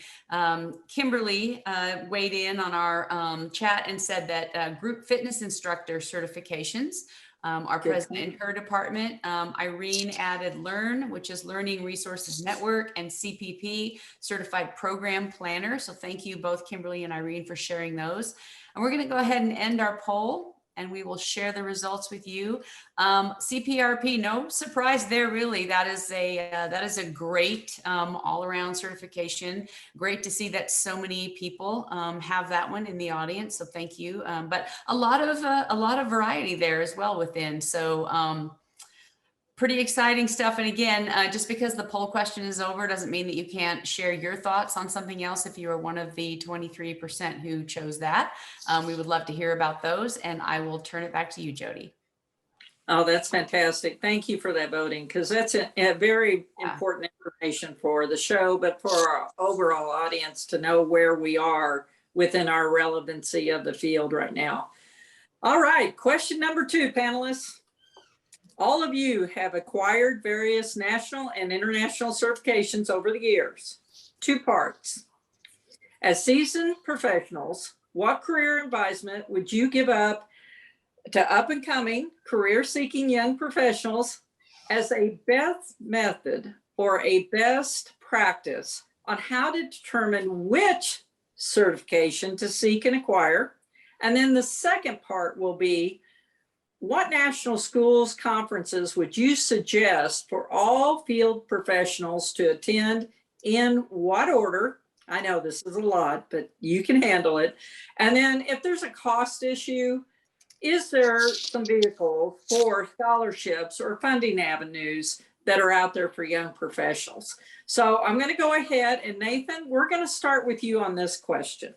S1: Kimberly weighed in on our chat and said that group fitness instructor certifications are present in her department. Irene added LEARN, which is Learning Resources Network, and CPP, Certified Program Planner. So thank you both, Kimberly and Irene, for sharing those. And we're going to go ahead and end our poll, and we will share the results with you. CPRP, no surprise there, really. That is a great all-around certification. Great to see that so many people have that one in the audience. So thank you. But a lot of variety there as well within. So pretty exciting stuff. And again, just because the poll question is over doesn't mean that you can't share your thoughts on something else. If you are one of the 23% who chose that, we would love to hear about those. And I will turn it back to you, Jody.
S2: Oh, that's fantastic. Thank you for that voting, because that's a very important information for the show, but for our overall audience to know where we are within our relevancy of the field right now. All right, question number 2, panelists. All of you have acquired various national and international certifications over the years. 2 parts. As seasoned professionals, what career advisement would you give up to up-and-coming career-seeking young professionals as a best method or a best practice on how to determine which certification to seek and acquire? And then the second part will be, what national schools conferences would you suggest for all field professionals to attend, in what order? I know this is a lot, but you can handle it. And then if there's a cost issue, is there some vehicles for scholarships or funding avenues that are out there for young professionals? So I'm going to go ahead, and Nathan, we're going to start with you on this question.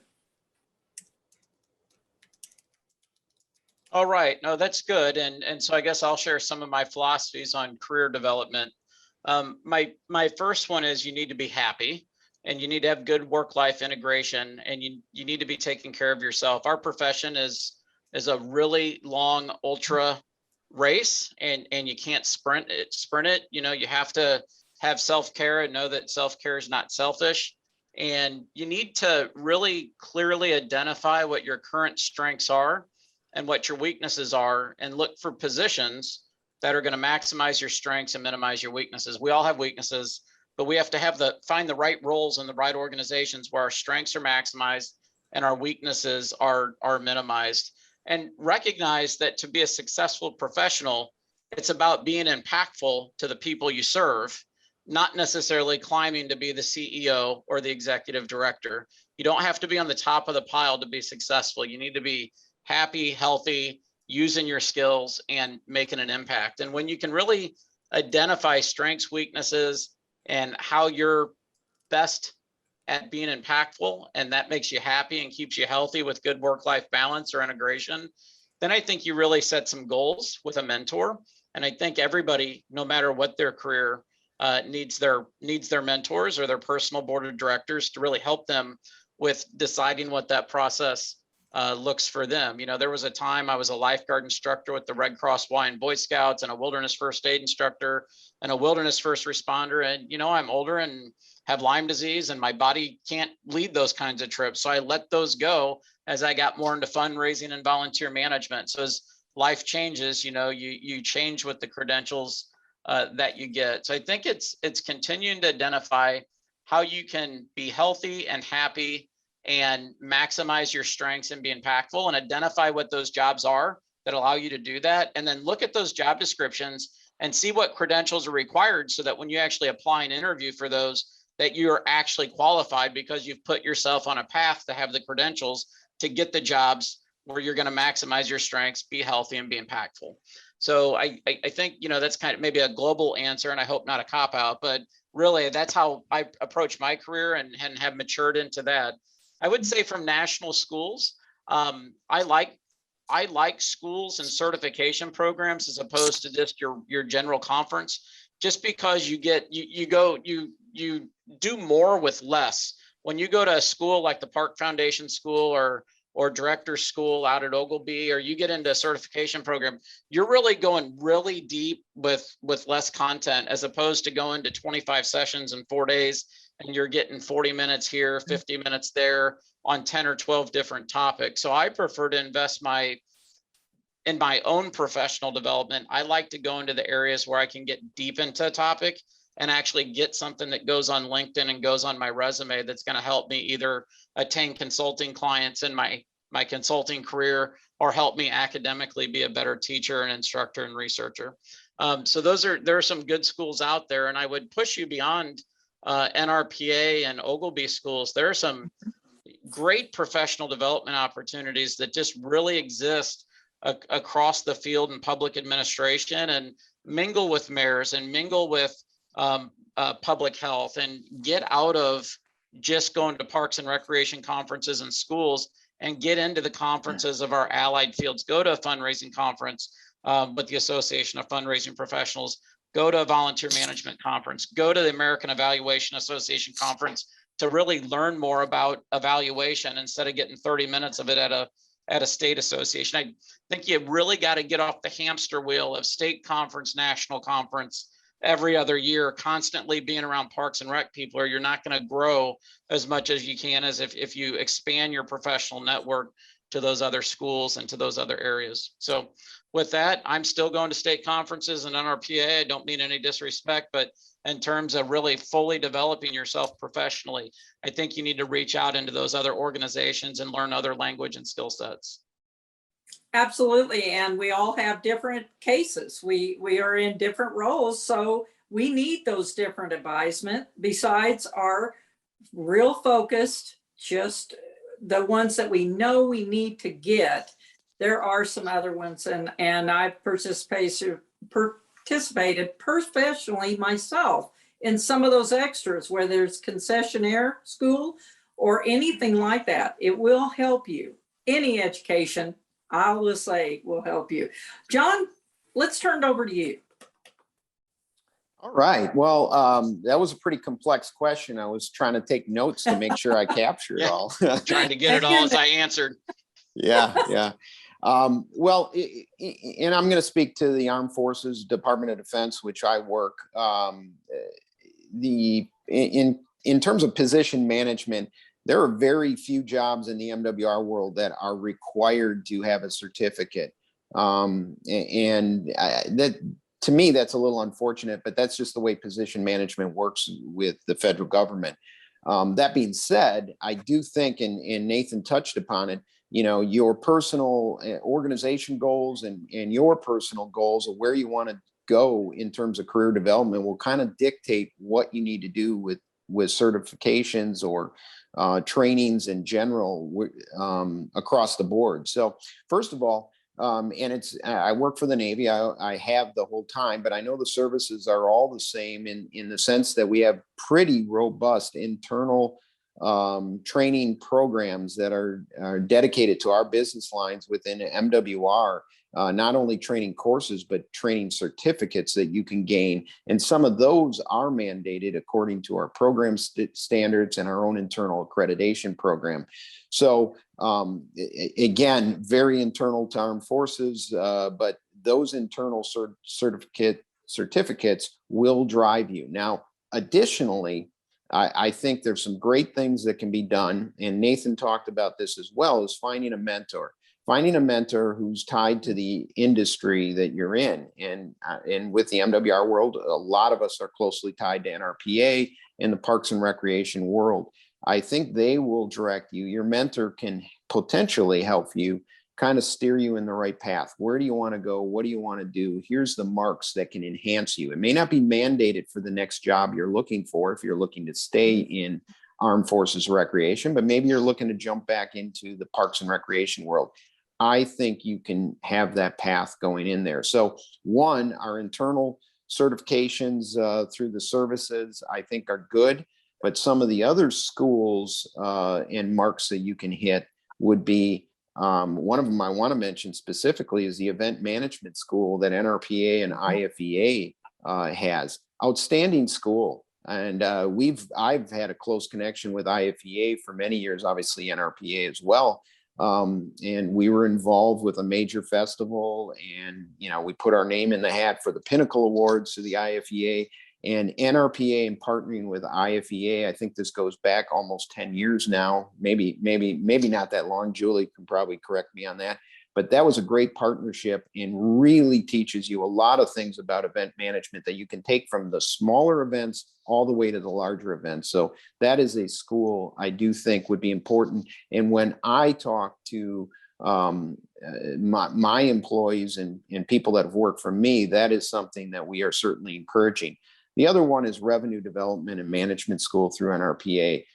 S4: All right, no, that's good. And so I guess I'll share some of my philosophies on career development. My first one is, you need to be happy, and you need to have good work-life integration, and you need to be taking care of yourself. Our profession is a really long ultra race, and you can't sprint it. You know, you have to have self-care and know that self-care is not selfish. And you need to really clearly identify what your current strengths are and what your weaknesses are, and look for positions that are going to maximize your strengths and minimize your weaknesses. We all have weaknesses, but we have to find the right roles in the right organizations where our strengths are maximized and our weaknesses are minimized. And recognize that to be a successful professional, it's about being impactful to the people you serve, not necessarily climbing to be the CEO or the executive director. You don't have to be on the top of the pile to be successful. You need to be happy, healthy, using your skills and making an impact. And when you can really identify strengths, weaknesses, and how you're best at being impactful, and that makes you happy and keeps you healthy with good work-life balance or integration, then I think you really set some goals with a mentor. And I think everybody, no matter what their career, needs their mentors or their personal board of directors to really help them with deciding what that process looks for them. You know, there was a time I was a lifeguard instructor with the Red Cross Hawaiian Boy Scouts, and a wilderness first aid instructor, and a wilderness first responder. And, you know, I'm older and have Lyme disease, and my body can't lead those kinds of trips. So I let those go as I got more into fundraising and volunteer management. So as life changes, you know, you change with the credentials that you get. So I think it's continuing to identify how you can be healthy and happy and maximize your strengths and be impactful, and identify what those jobs are that allow you to do that. And then look at those job descriptions and see what credentials are required, so that when you actually apply and interview for those, that you're actually qualified, because you've put yourself on a path to have the credentials to get the jobs where you're going to maximize your strengths, be healthy, and be impactful. So I think, you know, that's kind of maybe a global answer, and I hope not a cop-out, but really that's how I approach my career and have matured into that. I would say from national schools, I like schools and certification programs as opposed to just your general conference, just because you do more with less. When you go to a school like the Park Foundation School or Director's School out at Oglebay, or you get into a certification program, you're really going really deep with less content, as opposed to going to 25 sessions in 4 days and you're getting 40 minutes here, 50 minutes there on 10 or 12 different topics. So I prefer to invest in my own professional development. I like to go into the areas where I can get deep into a topic and actually get something that goes on LinkedIn and goes on my resume that's going to help me either attain consulting clients in my consulting career, or help me academically be a better teacher and instructor and researcher. So there are some good schools out there, and I would push you beyond Nrpa and Oglebay schools. There are some great professional development opportunities that just really exist across the field in public administration, and mingle with mayors and mingle with public health, and get out of just going to parks and recreation conferences and schools, and get into the conferences of our allied fields. Go to a fundraising conference with the Association of Fundraising Professionals. Go to a volunteer management conference. Go to the American Evaluation Association conference to really learn more about evaluation instead of getting 30 minutes of it at a state association. I think you really got to get off the hamster wheel of state conference, national conference every other year, constantly being around Parks and Rec people, or you're not going to grow as much as you can as if you expand your professional network to those other schools and to those other areas. So with that, I'm still going to state conferences and Nrpa. I don't mean any disrespect, but in terms of really fully developing yourself professionally, I think you need to reach out into those other organizations and learn other language and skill sets.
S2: Absolutely. And we all have different cases. We are in different roles. So we need those different advisement besides our real focused, just the ones that we know we need to get. There are some other ones, and I've participated professionally myself in some of those extras where there's concessionaire school or anything like that. It will help you. Any education, I will say, will help you. John, let's turn it over to you.
S5: All right. Well, that was a pretty complex question. I was trying to take notes to make sure I captured it all.
S4: Trying to get it all as I answered.
S5: Yeah. Well, and I'm going to speak to the Armed Forces, Department of Defense, which I work. In terms of position management, there are very few jobs in the MWR world that are required to have a certificate. That, to me, that's a little unfortunate, but that's just the way position management works with the federal government. That being said, I do think, and Nathan touched upon it, your personal organization goals and your personal goals of where you want to go in terms of career development will kind of dictate what you need to do with certifications or trainings in general across the board. So first of all, I work for the Navy. I have the whole time, but I know the services are all the same in the sense that we have pretty robust internal training programs that are dedicated to our business lines within MWR, not only training courses, but training certificates that you can gain. And some of those are mandated according to our program standards and our own internal accreditation program. So again, very internal to Armed Forces, but those internal certificates will drive you. Now, additionally, I think there's some great things that can be done, and Nathan talked about this as well, is finding a mentor who's tied to the industry that you're in. And with the MWR world, a lot of us are closely tied to Nrpa and the Parks and Recreation world. I think they will direct you. Your mentor can potentially help you kind of steer you in the right path. Where do you want to go? What do you want to do? Here's the marks that can enhance you. It may not be mandated for the next job you're looking for if you're looking to stay in Armed Forces Recreation, but maybe you're looking to jump back into the Parks and Recreation world. I think you can have that path going in there. So one, our internal certifications through the services, I think are good, but some of the other schools and marks that you can hit would be, one of them I want to mention specifically is the event management school that Nrpa and IFEA has. Outstanding school. And I've had a close connection with IFEA for many years, obviously Nrpa as well. And we were involved with a major festival, and we put our name in the hat for the Pinnacle Awards to the IFEA. And Nrpa and partnering with IFEA, I think this goes back almost 10 years now, maybe not that long. Julie can probably correct me on that, but that was a great partnership and really teaches you a lot of things about event management that you can take from the smaller events all the way to the larger events. So that is a school I do think would be important. And when I talk to my employees and people that have worked for me, that is something that we are certainly encouraging. The other one is Revenue Development and Management School through Nrpa.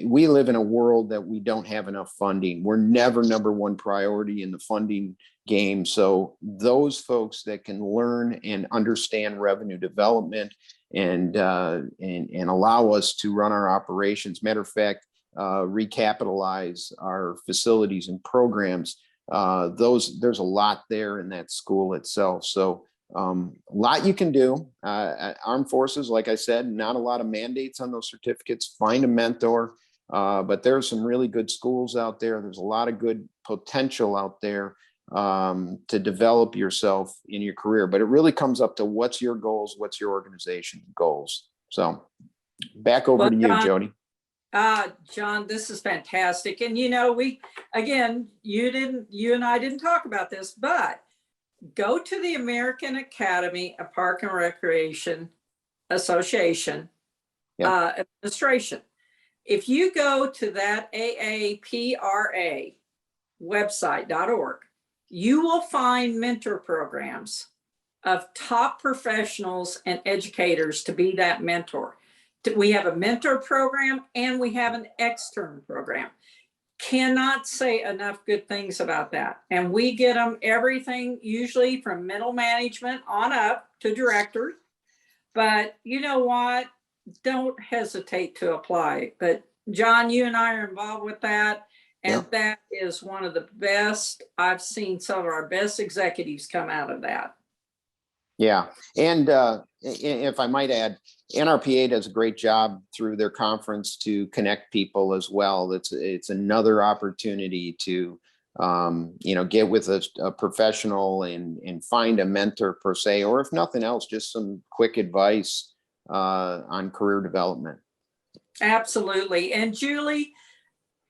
S5: We live in a world that we don't have enough funding. We're never number one priority in the funding game. So those folks that can learn and understand revenue development and allow us to run our operations, matter of fact, recapitalize our facilities and programs, there's a lot there in that school itself. So A lot you can do. Armed Forces, like I said, not a lot of mandates on those certificates. Find a mentor, but there are some really good schools out there. There's a lot of good potential out there to develop yourself in your career. But it really comes up to what's your goals, what's your organization goals. So back over to you, Jody.
S2: John, this is fantastic. And you know, you and I didn't talk about this, but go to the American Academy of Park and Recreation Association administration. If you go to that AAPRA website.org, you will find mentor programs of top professionals and educators to be that mentor. We have a mentor program and we have an extern program. Cannot say enough good things about that. And we get them everything, usually from middle management on up to directors. But you know what? Don't hesitate to apply. But John, you and I are involved with that. And that is one of the best. I've seen some of our best executives come out of that.
S5: Yeah. And if I might add, Nrpa does a great job through their conference to connect people as well. It's another opportunity to, get with a professional and find a mentor per se, or if nothing else, just some quick advice on career development.
S2: Absolutely. And Julie,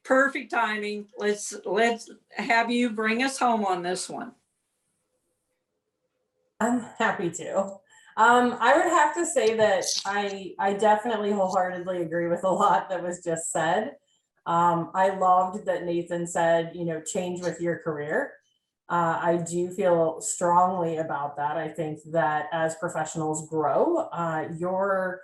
S2: perfect timing. Let's have you bring us home on this one.
S3: I'm happy to. I would have to say that I definitely wholeheartedly agree with a lot that was just said. I loved that Nathan said, change with your career. I do feel strongly about that. I think that as professionals grow, your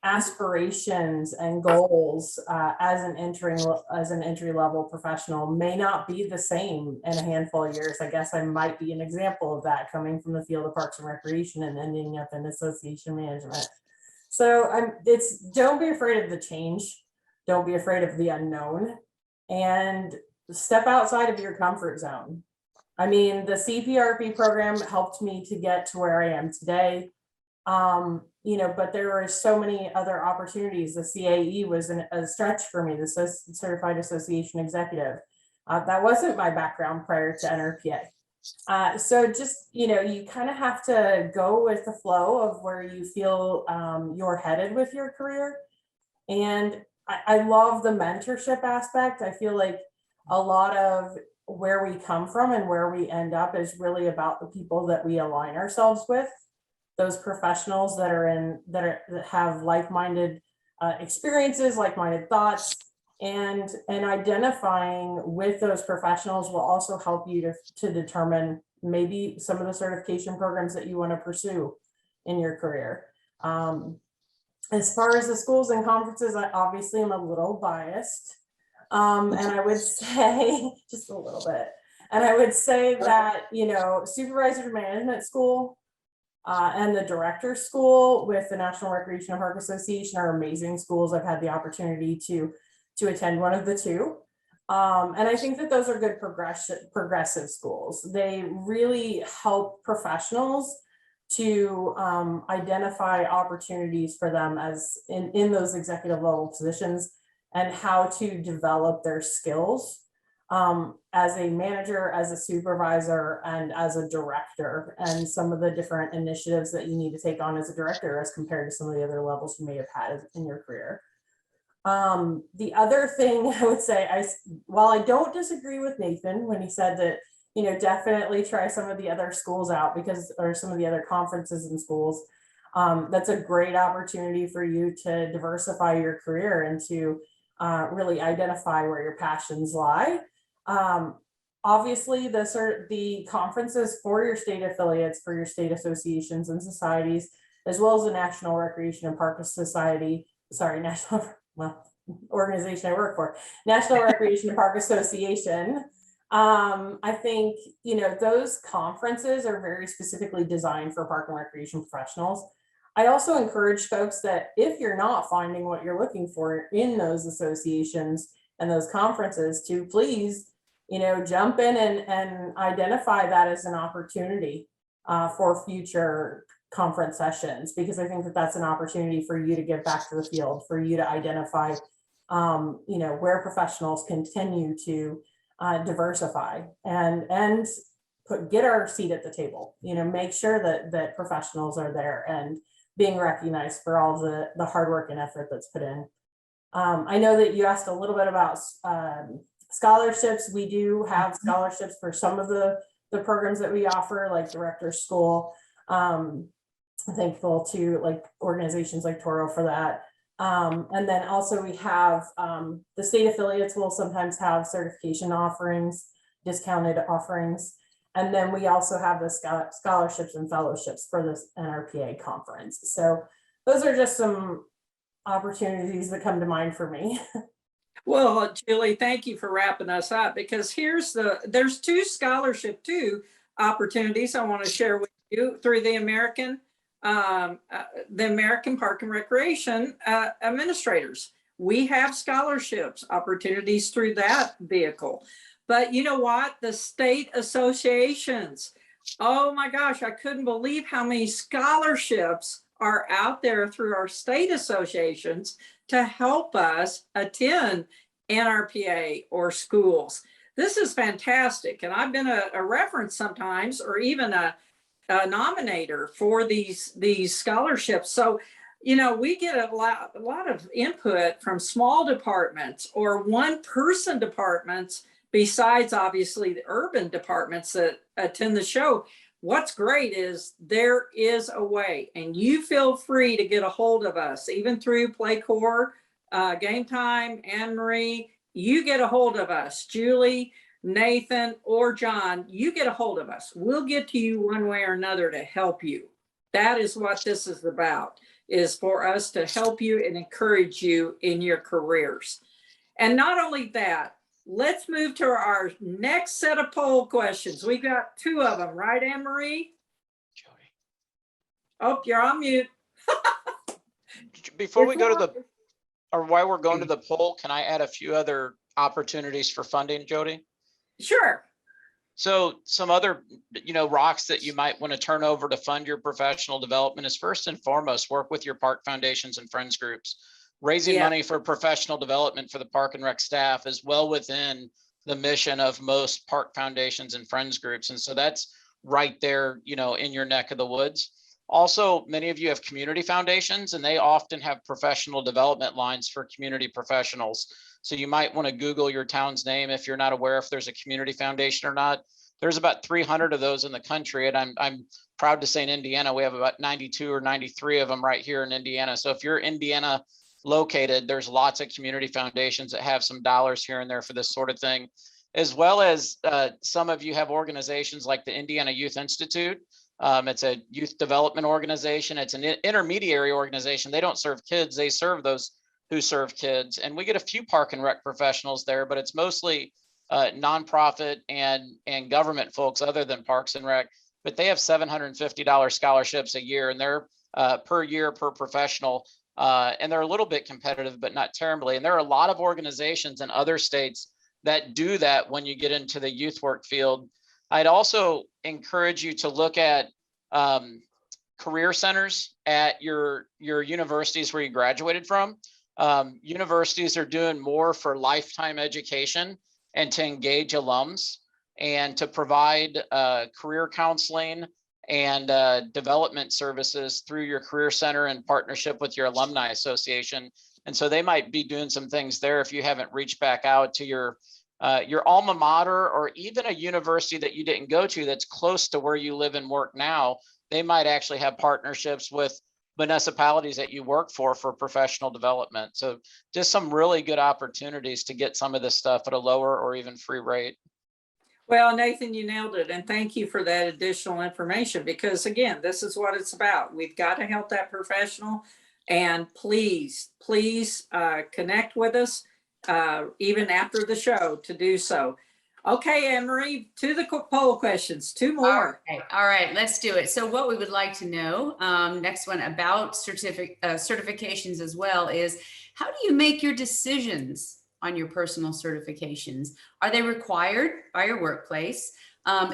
S3: aspirations and goals as an entry level professional may not be the same in a handful of years. I guess I might be an example of that, coming from the field of Parks and Recreation and ending up in association management. So don't be afraid of the change. Don't be afraid of the unknown, and step outside of your comfort zone. I mean, the CPRP program helped me to get to where I am today. But there are so many other opportunities. The CAE was a stretch for me, the Certified Association Executive. That wasn't my background prior to Nrpa. So just, you kind of have to go with the flow of where you feel you're headed with your career. And I love the mentorship aspect. I feel like a lot of where we come from and where we end up is really about the people that we align ourselves with. Those professionals that have like-minded experiences, like-minded thoughts, and identifying with those professionals will also help you to determine maybe some of the certification programs that you want to pursue in your career. As far as the schools and conferences, I obviously am a little biased, and I would say just a little bit. And I would say that supervisor management school. And the director school with the National Recreation and Park Association are amazing schools. I've had the opportunity to attend one of the two. And I think that those are good progressive schools. They really help professionals to identify opportunities for them as in those executive level positions and how to develop their skills as a manager, as a supervisor, and as a director, and some of the different initiatives that you need to take on as a director as compared to some of the other levels you may have had in your career. The other thing I would say, while I don't disagree with Nathan when he said that, definitely try some of the other schools out or some of the other conferences and schools. That's a great opportunity for you to diversify your career and to really identify where your passions lie. Obviously, the conferences for your state affiliates, for your state associations and societies, as well as the National Recreation and Park Society, organization I work for, National Recreation and Park Association. I think, those conferences are very specifically designed for park and recreation professionals. I also encourage folks that if you're not finding what you're looking for in those associations and those conferences, to please, jump in and identify that as an opportunity. for future conference sessions, because I think that that's an opportunity for you to give back to the field, for you to identify, where professionals continue to diversify and get our seat at the table, make sure that professionals are there and being recognized for all the hard work and effort that's put in. I know that you asked a little bit about scholarships. We do have scholarships for some of the programs that we offer, like Director's School. I'm thankful to like organizations like Toro for that. And then also we have the state affiliates will sometimes have certification offerings, discounted offerings. And then we also have the scholarships and fellowships for this Nrpa conference. So those are just some opportunities that come to mind for me.
S2: Well, Julie, thank you for wrapping us up, because there's two scholarship opportunities I want to share with you through the American Park and Recreation Administrators. We have scholarships opportunities through that vehicle. But you know what? The state associations, oh my gosh, I couldn't believe how many scholarships are out there through our state associations to help us attend Nrpa or schools. This is fantastic. And I've been a reference sometimes, or even a nominator for these scholarships. So, we get a lot of input from small departments or one-person departments, besides obviously the urban departments that attend the show. What's great is there is a way, and you feel free to get a hold of us, even through PlayCore, Game Time, Anne-Marie. You get a hold of us, Julie, Nathan, or John. You get a hold of us. We'll get to you one way or another to help you. That is what this is about, is for us to help you and encourage you in your careers. And not only that, let's move to our next set of poll questions. We got two of them, right, Anne-Marie?
S4: Jody.
S2: Oh, you're on mute.
S4: Before we go to while we're going to the poll, can I add a few other opportunities for funding, Jody?
S2: Sure.
S4: So some other, rocks that you might want to turn over to fund your professional development is, first and foremost, work with your park foundations and friends groups. Raising money for professional development for the park and rec staff is well within the mission of most park foundations and friends groups. And so that's right there, in your neck of the woods. Also, many of you have community foundations, and they often have professional development lines for community professionals. So you might want to Google your town's name if you're not aware if there's a community foundation or not. There's about 300 of those in the country, and I'm proud to say in Indiana, we have about 92 or 93 of them right here in Indiana. So if you're Indiana located, there's lots of community foundations that have some dollars here and there for this sort of thing, as well as some of you have organizations like the Indiana Youth Institute. It's a youth development organization. It's an intermediary organization. They don't serve kids. They serve those who serve kids. And we get a few park and rec professionals there, but it's mostly nonprofit and government folks other than Parks and Rec. But they have $750 scholarships a year, and they're per year per professional. And they're a little bit competitive, but not terribly. And there are a lot of organizations in other states that do that when you get into the youth work field. I'd also encourage you to look at career centers at your universities where you graduated from. Universities are doing more for lifetime education and to engage alums and to provide career counseling and development services through your career center in partnership with your alumni association. And so they might be doing some things there if you haven't reached back out to your alma mater, or even a university that you didn't go to that's close to where you live and work now. They might actually have partnerships with municipalities that you work for professional development. So just some really good opportunities to get some of this stuff at a lower or even free rate.
S2: Well, Nathan, you nailed it. And thank you for that additional information, because again, this is what it's about. We've got to help that professional. And please connect with us even after the show to do so. Okay, Anne-Marie, to the poll questions, two more.
S1: All right, let's do it. So what we would like to know, next one about certifications as well, is how do you make your decisions on your personal certifications? Are they required by your workplace?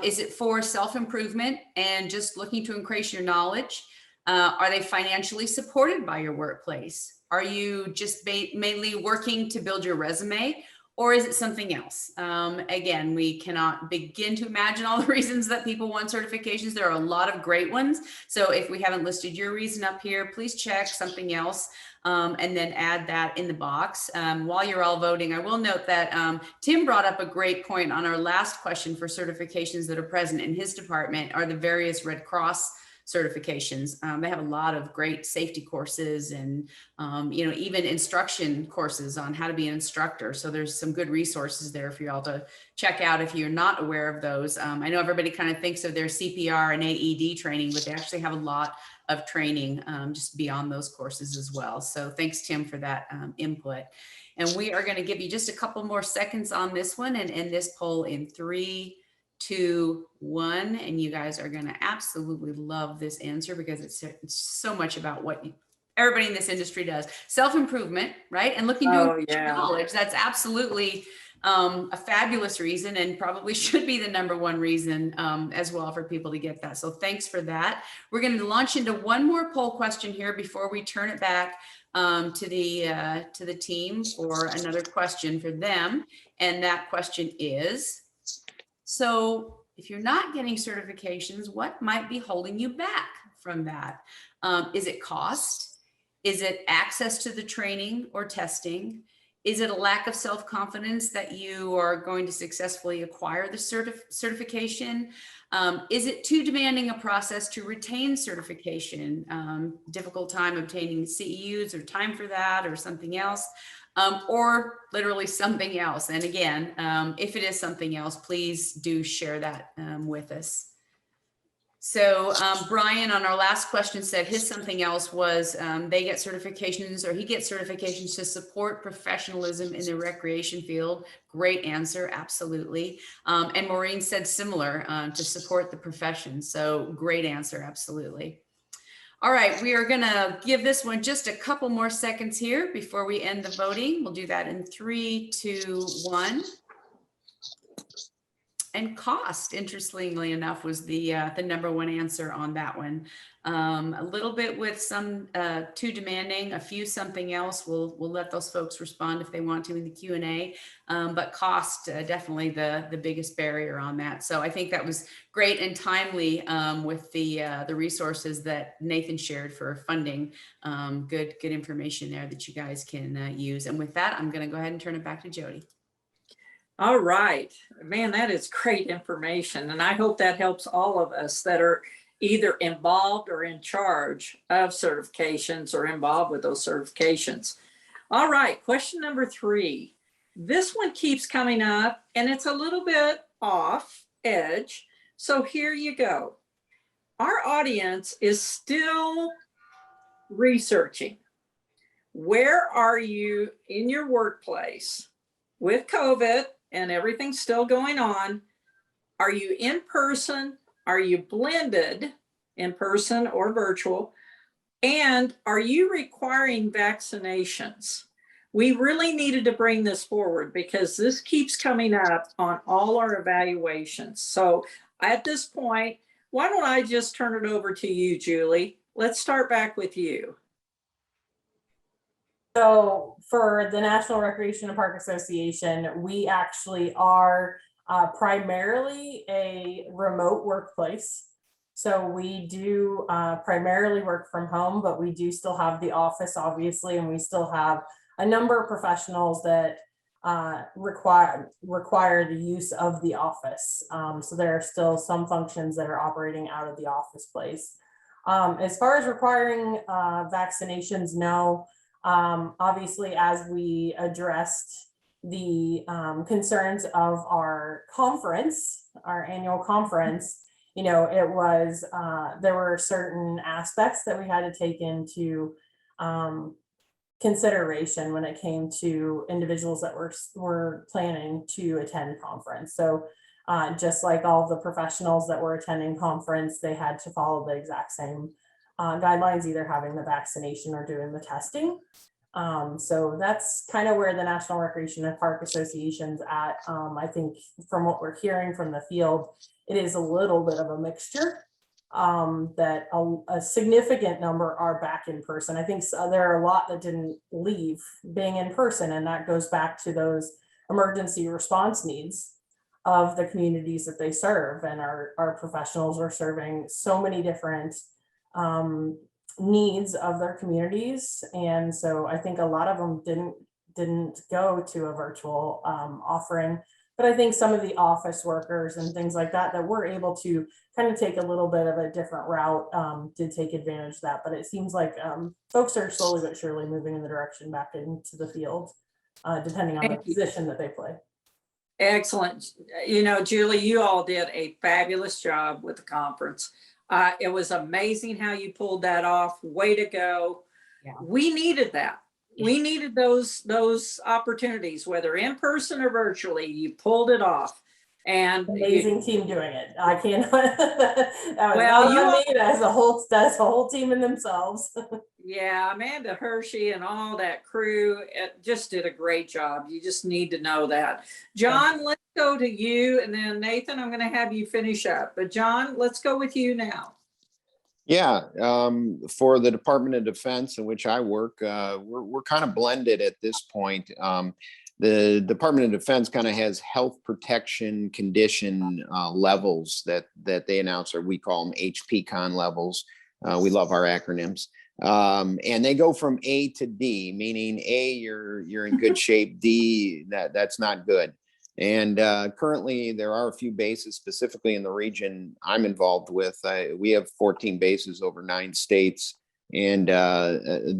S1: Is it for self-improvement and just looking to increase your knowledge? Are they financially supported by your workplace? Are you just mainly working to build your resume? Or is it something else? Again, we cannot begin to imagine all the reasons that people want certifications. There are a lot of great ones. So if we haven't listed your reason up here, please check something else and then add that in the box. While you're all voting, I will note that Tim brought up a great point on our last question for certifications that are present in his department are the various Red Cross certifications. They have a lot of great safety courses and, even instruction courses on how to be an instructor. So there's some good resources there for you all to check out if you're not aware of those. I know everybody kind of thinks of their CPR and AED training, but they actually have a lot of training just beyond those courses as well. So thanks, Tim, for that input. And we are going to give you just a couple more seconds on this one and end this poll in 3, 2, 1, and you guys are going to absolutely love this answer because it's so much about what everybody in this industry does. Self-improvement, right? And looking to increase knowledge. That's absolutely a fabulous reason and probably should be the #1 reason as well for people to get that. So thanks for that. We're going to launch into one more poll question here before we turn it back to the team for another question for them. And that question is, so if you're not getting certifications, what might be holding you back from that? Is it cost? Is it access to the training or testing? Is it a lack of self-confidence that you are going to successfully acquire the certification? Is it too demanding a process to retain certification? Difficult time obtaining CEUs or time for that or something else? Or literally something else. And again, if it is something else, please do share that with us. So Brian on our last question said his something else was they get certifications or he gets certifications to support professionalism in the recreation field. Great answer, absolutely. And Maureen said similar, to support the profession. So great answer, absolutely. All right, we are going to give this one just a couple more seconds here before we end the voting. We'll do that in 3, 2, 1. And cost, interestingly enough, was the #1 answer on that one. A little bit with some too demanding, a few something else. We'll let those folks respond if they want to in the Q&A. But cost, definitely the biggest barrier on that. So I think that was great and timely with the resources that Nathan shared for funding. Good information there that you guys can use. And with that, I'm going to go ahead and turn it back to Jody.
S2: All right, man, that is great information. And I hope that helps all of us that are either involved or in charge of certifications or involved with those certifications. All right, question number 3. This one keeps coming up and it's a little bit off edge. So here you go. Our audience is still researching. Where are you in your workplace with COVID and everything's still going on? Are you in person? Are you blended in person or virtual? And are you requiring vaccinations? We really needed to bring this forward because this keeps coming up on all our evaluations. So at this point, why don't I just turn it over to you, Julie? Let's start back with you.
S3: So for the National Recreation and Park Association, we actually are primarily a remote workplace. So we do primarily work from home, but we do still have the office, obviously, and we still have a number of professionals that require the use of the office. So there are still some functions that are operating out of the office place. As far as requiring vaccinations, no. Obviously, as we addressed the concerns of our conference, our annual conference, it was, there were certain aspects that we had to take into consideration when it came to individuals that were planning to attend conference. So just like all the professionals that were attending conference, they had to follow the exact same guidelines, either having the vaccination or doing the testing. So that's kind of where the National Recreation and Park Association's at. I think from what we're hearing from the field, it is a little bit of a mixture, that a significant number are back in person. I think there are a lot that didn't leave being in person, and that goes back to those emergency response needs of the communities that they serve. And our professionals are serving so many different needs of their communities. And so I think a lot of them didn't go to a virtual offering. But I think some of the office workers and things like that were able to kind of take a little bit of a different route did take advantage of that. But it seems like folks are slowly but surely moving in the direction back into the field, depending on the position that they play.
S2: Excellent. You know, Julie, you all did a fabulous job with the conference. It was amazing how you pulled that off. Way to go.
S1: Yeah.
S2: We needed that. We needed those opportunities, whether in person or virtually. You pulled it off. And
S3: amazing team doing it. I cannot. That was
S2: well,
S3: not on me. That's a whole team in themselves.
S2: Yeah, Amanda Hershey and all that crew just did a great job. You just need to know that. John, let's go to you, and then Nathan, I'm going to have you finish up. But John, let's go with you now.
S5: Yeah, for the Department of Defense in which I work, we're kind of blended at this point. The Department of Defense kind of has health protection condition levels that they announce, or we call them HPCon levels. We love our acronyms. And they go from A to D, meaning A, you're in good shape. D, that's not good. And currently there are a few bases specifically in the region I'm involved with. We have 14 bases over 9 states. And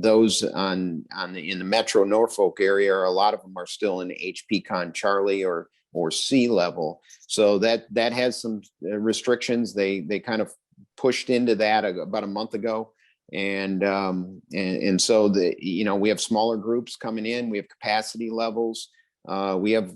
S5: those in the Metro Norfolk area, a lot of them are still in HPCon Charlie or C level. So that has some restrictions. They kind of pushed into that about a month ago. And so we have smaller groups coming in. We have capacity levels. We have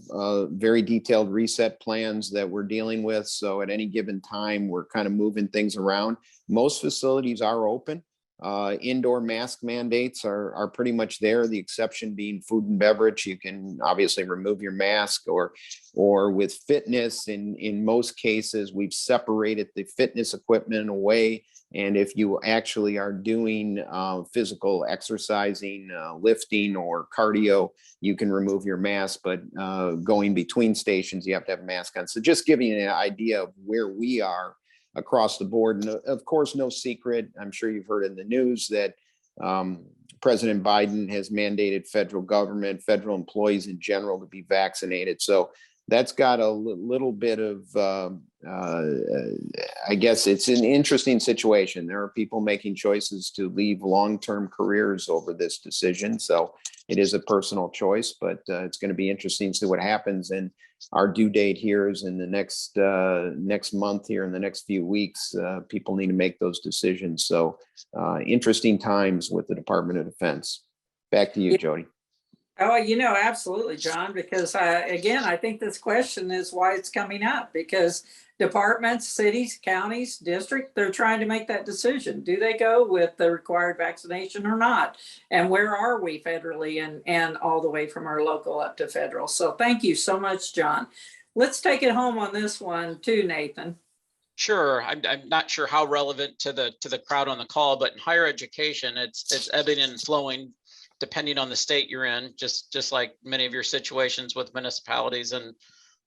S5: very detailed reset plans that we're dealing with. So at any given time, we're kind of moving things around. Most facilities are open. Indoor mask mandates are pretty much there. The exception being food and beverage. You can obviously remove your mask, or with fitness. In most cases, we've separated the fitness equipment away. And if you actually are doing physical exercising, lifting or cardio, you can remove your mask, but going between stations, you have to have a mask on. So just giving you an idea of where we are across the board. And of course, no secret, I'm sure you've heard in the news that President Biden has mandated federal government, federal employees in general to be vaccinated. So that's got a little bit of, I guess it's an interesting situation. There are people making choices to leave long-term careers over this decision. So it is a personal choice, but it's going to be interesting to see what happens. And our due date here is in the next month here in the next few weeks. People need to make those decisions. So interesting times with the Department of Defense. Back to you, Jody.
S2: Oh, absolutely, John, because again, I think this question is why it's coming up, because departments, cities, counties, district, they're trying to make that decision. Do they go with the required vaccination or not? And where are we federally and all the way from our local up to federal? So thank you so much, John. Let's take it home on this one too, Nathan.
S4: Sure. I'm not sure how relevant to the crowd on the call, but in higher education, it's ebbing and flowing depending on the state you're in, just like many of your situations with municipalities and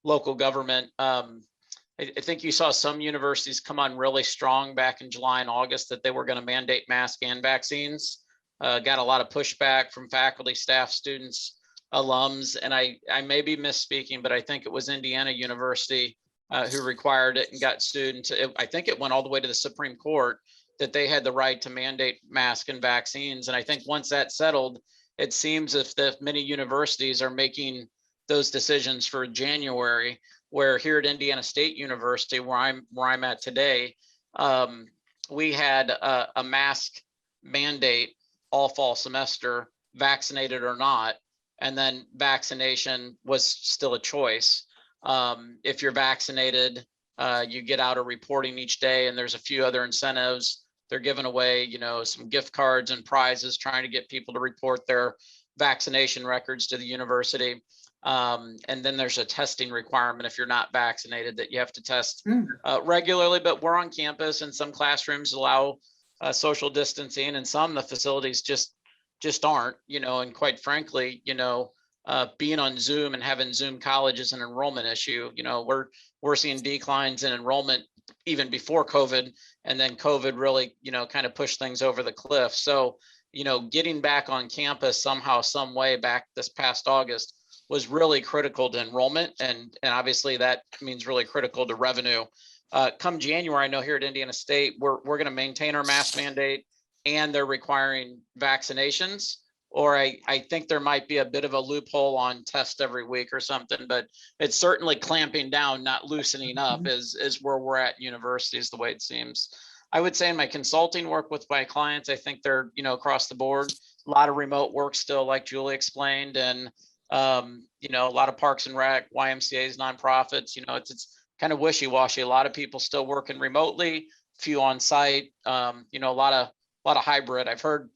S4: local government. I think you saw some universities come on really strong back in July and August that they were going to mandate mask and vaccines. Got a lot of pushback from faculty, staff, students, alums, and I may be misspeaking, but I think it was Indiana University who required it and got sued. I think it went all the way to the Supreme Court that they had the right to mandate mask and vaccines. And I think once that's settled, it seems if many universities are making those decisions for January, where here at Indiana State University, where I'm at today, we had a mask mandate all fall semester, vaccinated or not, and then vaccination was still a choice. If you're vaccinated, you get out a reporting each day, and there's a few other incentives. They're giving away, some gift cards and prizes, trying to get people to report their vaccination records to the university. And then there's a testing requirement if you're not vaccinated that you have to test regularly, but we're on campus and some classrooms allow social distancing and some of the facilities just aren't, and quite frankly, being on Zoom and having Zoom college is an enrollment issue. We're seeing declines in enrollment even before COVID, and then COVID really, kind of pushed things over the cliff. So, getting back on campus somehow, some way back this past August was really critical to enrollment. And obviously that means really critical to revenue. Come January, I know here at Indiana State, we're going to maintain our mask mandate and they're requiring vaccinations, or I think there might be a bit of a loophole on test every week or something, but it's certainly clamping down, not loosening up is where we're at universities, the way it seems. I would say in my consulting work with my clients, I think they're, across the board, a lot of remote work still, like Julie explained, and, a lot of parks and rec, YMCA's, nonprofits, it's kind of wishy-washy. A lot of people still working remotely, few on site, a lot of hybrid. I've heard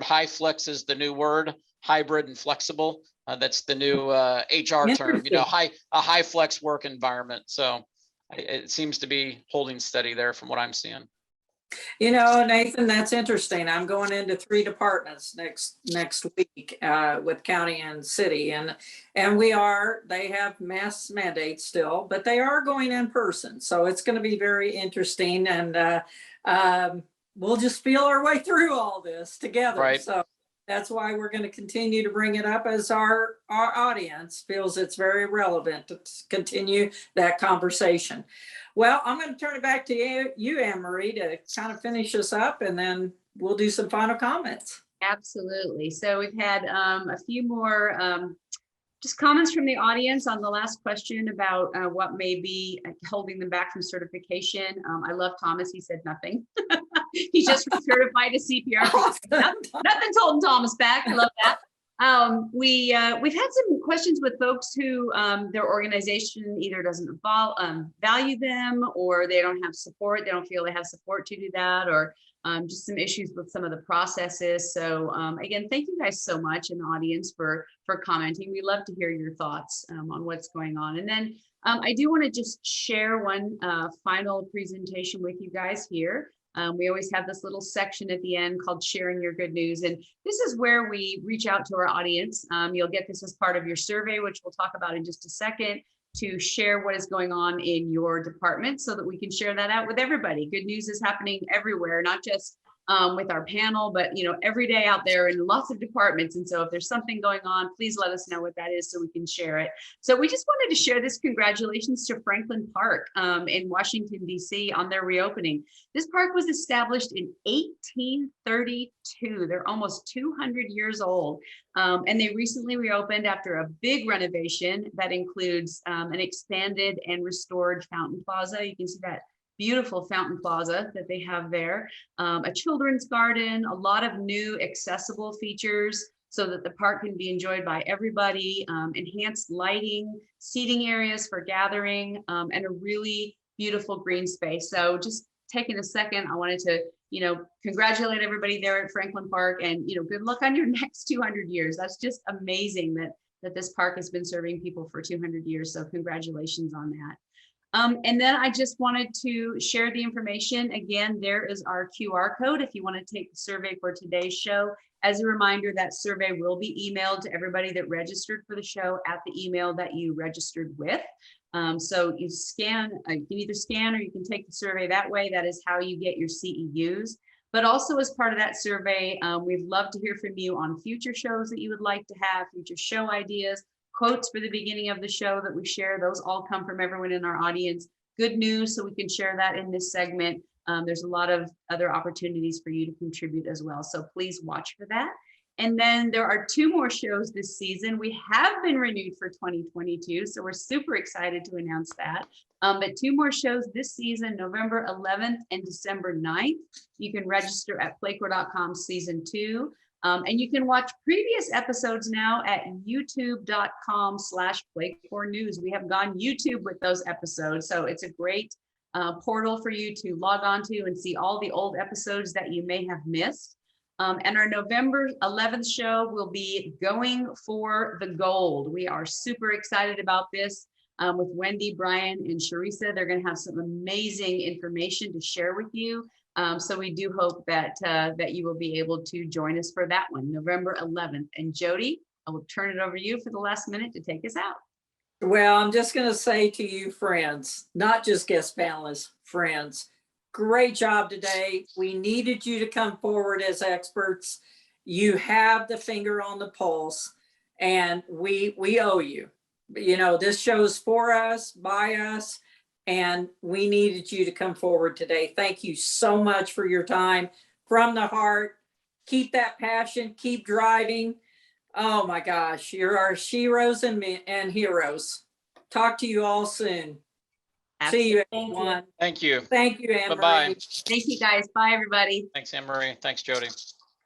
S4: high flex is the new word, hybrid and flexible. That's the new HR term, a high flex work environment. So it seems to be holding steady there from what I'm seeing.
S2: Nathan, that's interesting. I'm going into 3 departments next week with county and city, and they have mask mandates still, but they are going in person. So it's going to be very interesting, and we'll just feel our way through all this together.
S4: Right.
S2: So that's why we're going to continue to bring it up as our audience feels it's very relevant to continue that conversation. Well, I'm going to turn it back to you, Anne-Marie, to kind of finish us up, and then we'll do some final comments.
S1: Absolutely. So we've had a few more just comments from the audience on the last question about what may be holding them back from certification. I love Thomas. He said nothing. He just certified a CPR. Nothing's holding Thomas back. I love that. We've had some questions with folks who their organization either doesn't value them, or they don't have support. They don't feel they have support to do that, or just some issues with some of the processes. So again, thank you guys so much in the audience for commenting. We love to hear your thoughts on what's going on. And then I do want to just share one final presentation with you guys here. We always have this little section at the end called sharing your good news. And this is where we reach out to our audience. You'll get this as part of your survey, which we'll talk about in just a second, to share what is going on in your department so that we can share that out with everybody. Good news is happening everywhere, not just with our panel, but every day out there in lots of departments. And so if there's something going on, please let us know what that is so we can share it. So we just wanted to share this congratulations to Franklin Park in Washington, D.C. on their reopening. This park was established in 1832. They're almost 200 years old. And they recently reopened after a big renovation that includes an expanded and restored fountain plaza. You can see that beautiful fountain plaza that they have there, a children's garden, a lot of new accessible features so that the park can be enjoyed by everybody, enhanced lighting, seating areas for gathering, and a really beautiful green space. So just taking a second, I wanted to, congratulate everybody there at Franklin Park, and, good luck on your next 200 years. That's just amazing that this park has been serving people for 200 years. So congratulations on that. And then I just wanted to share the information. Again, there is our QR code if you want to take the survey for today's show. As a reminder, that survey will be emailed to everybody that registered for the show at the email that you registered with. So you can either scan or you can take the survey that way. That is how you get your CEUs. But also as part of that survey, we'd love to hear from you on future shows that you would like to have, future show ideas, quotes for the beginning of the show that we share. Those all come from everyone in our audience. Good news, so we can share that in this segment. There's a lot of other opportunities for you to contribute as well. So please watch for that. And then there are 2 more shows this season. We have been renewed for 2022, so we're super excited to announce that. But 2 more shows this season, November 11th and December 9th. You can register at Playcor.com season 2. And you can watch previous episodes now at youtube.com/PlayCorNews. We have gone YouTube with those episodes. So it's a great portal for you to log on to and see all the old episodes that you may have missed. And our November 11th show will be Going for the Gold. We are super excited about this with Wendy, Brian, and Sharisa. They're going to have some amazing information to share with you. So we do hope that that you will be able to join us for that one, November 11th. And Jody, I will turn it over to you for the last minute to take us out.
S2: Well, I'm just going to say to you, friends, not just guest panelists, friends, great job today. We needed you to come forward as experts. You have the finger on the pulse, and we owe you. You know, this show's for us, by us, and we needed you to come forward today. Thank you so much for your time. From the heart, keep that passion, keep driving. Oh my gosh, you're our sheroes and heroes. Talk to you all soon. See you, everyone.
S4: Thank you.
S2: Thank you, Anne-Marie.
S4: Bye-bye.
S1: Thank you guys. Bye, everybody.
S4: Thanks, Anne-Marie. Thanks, Jody.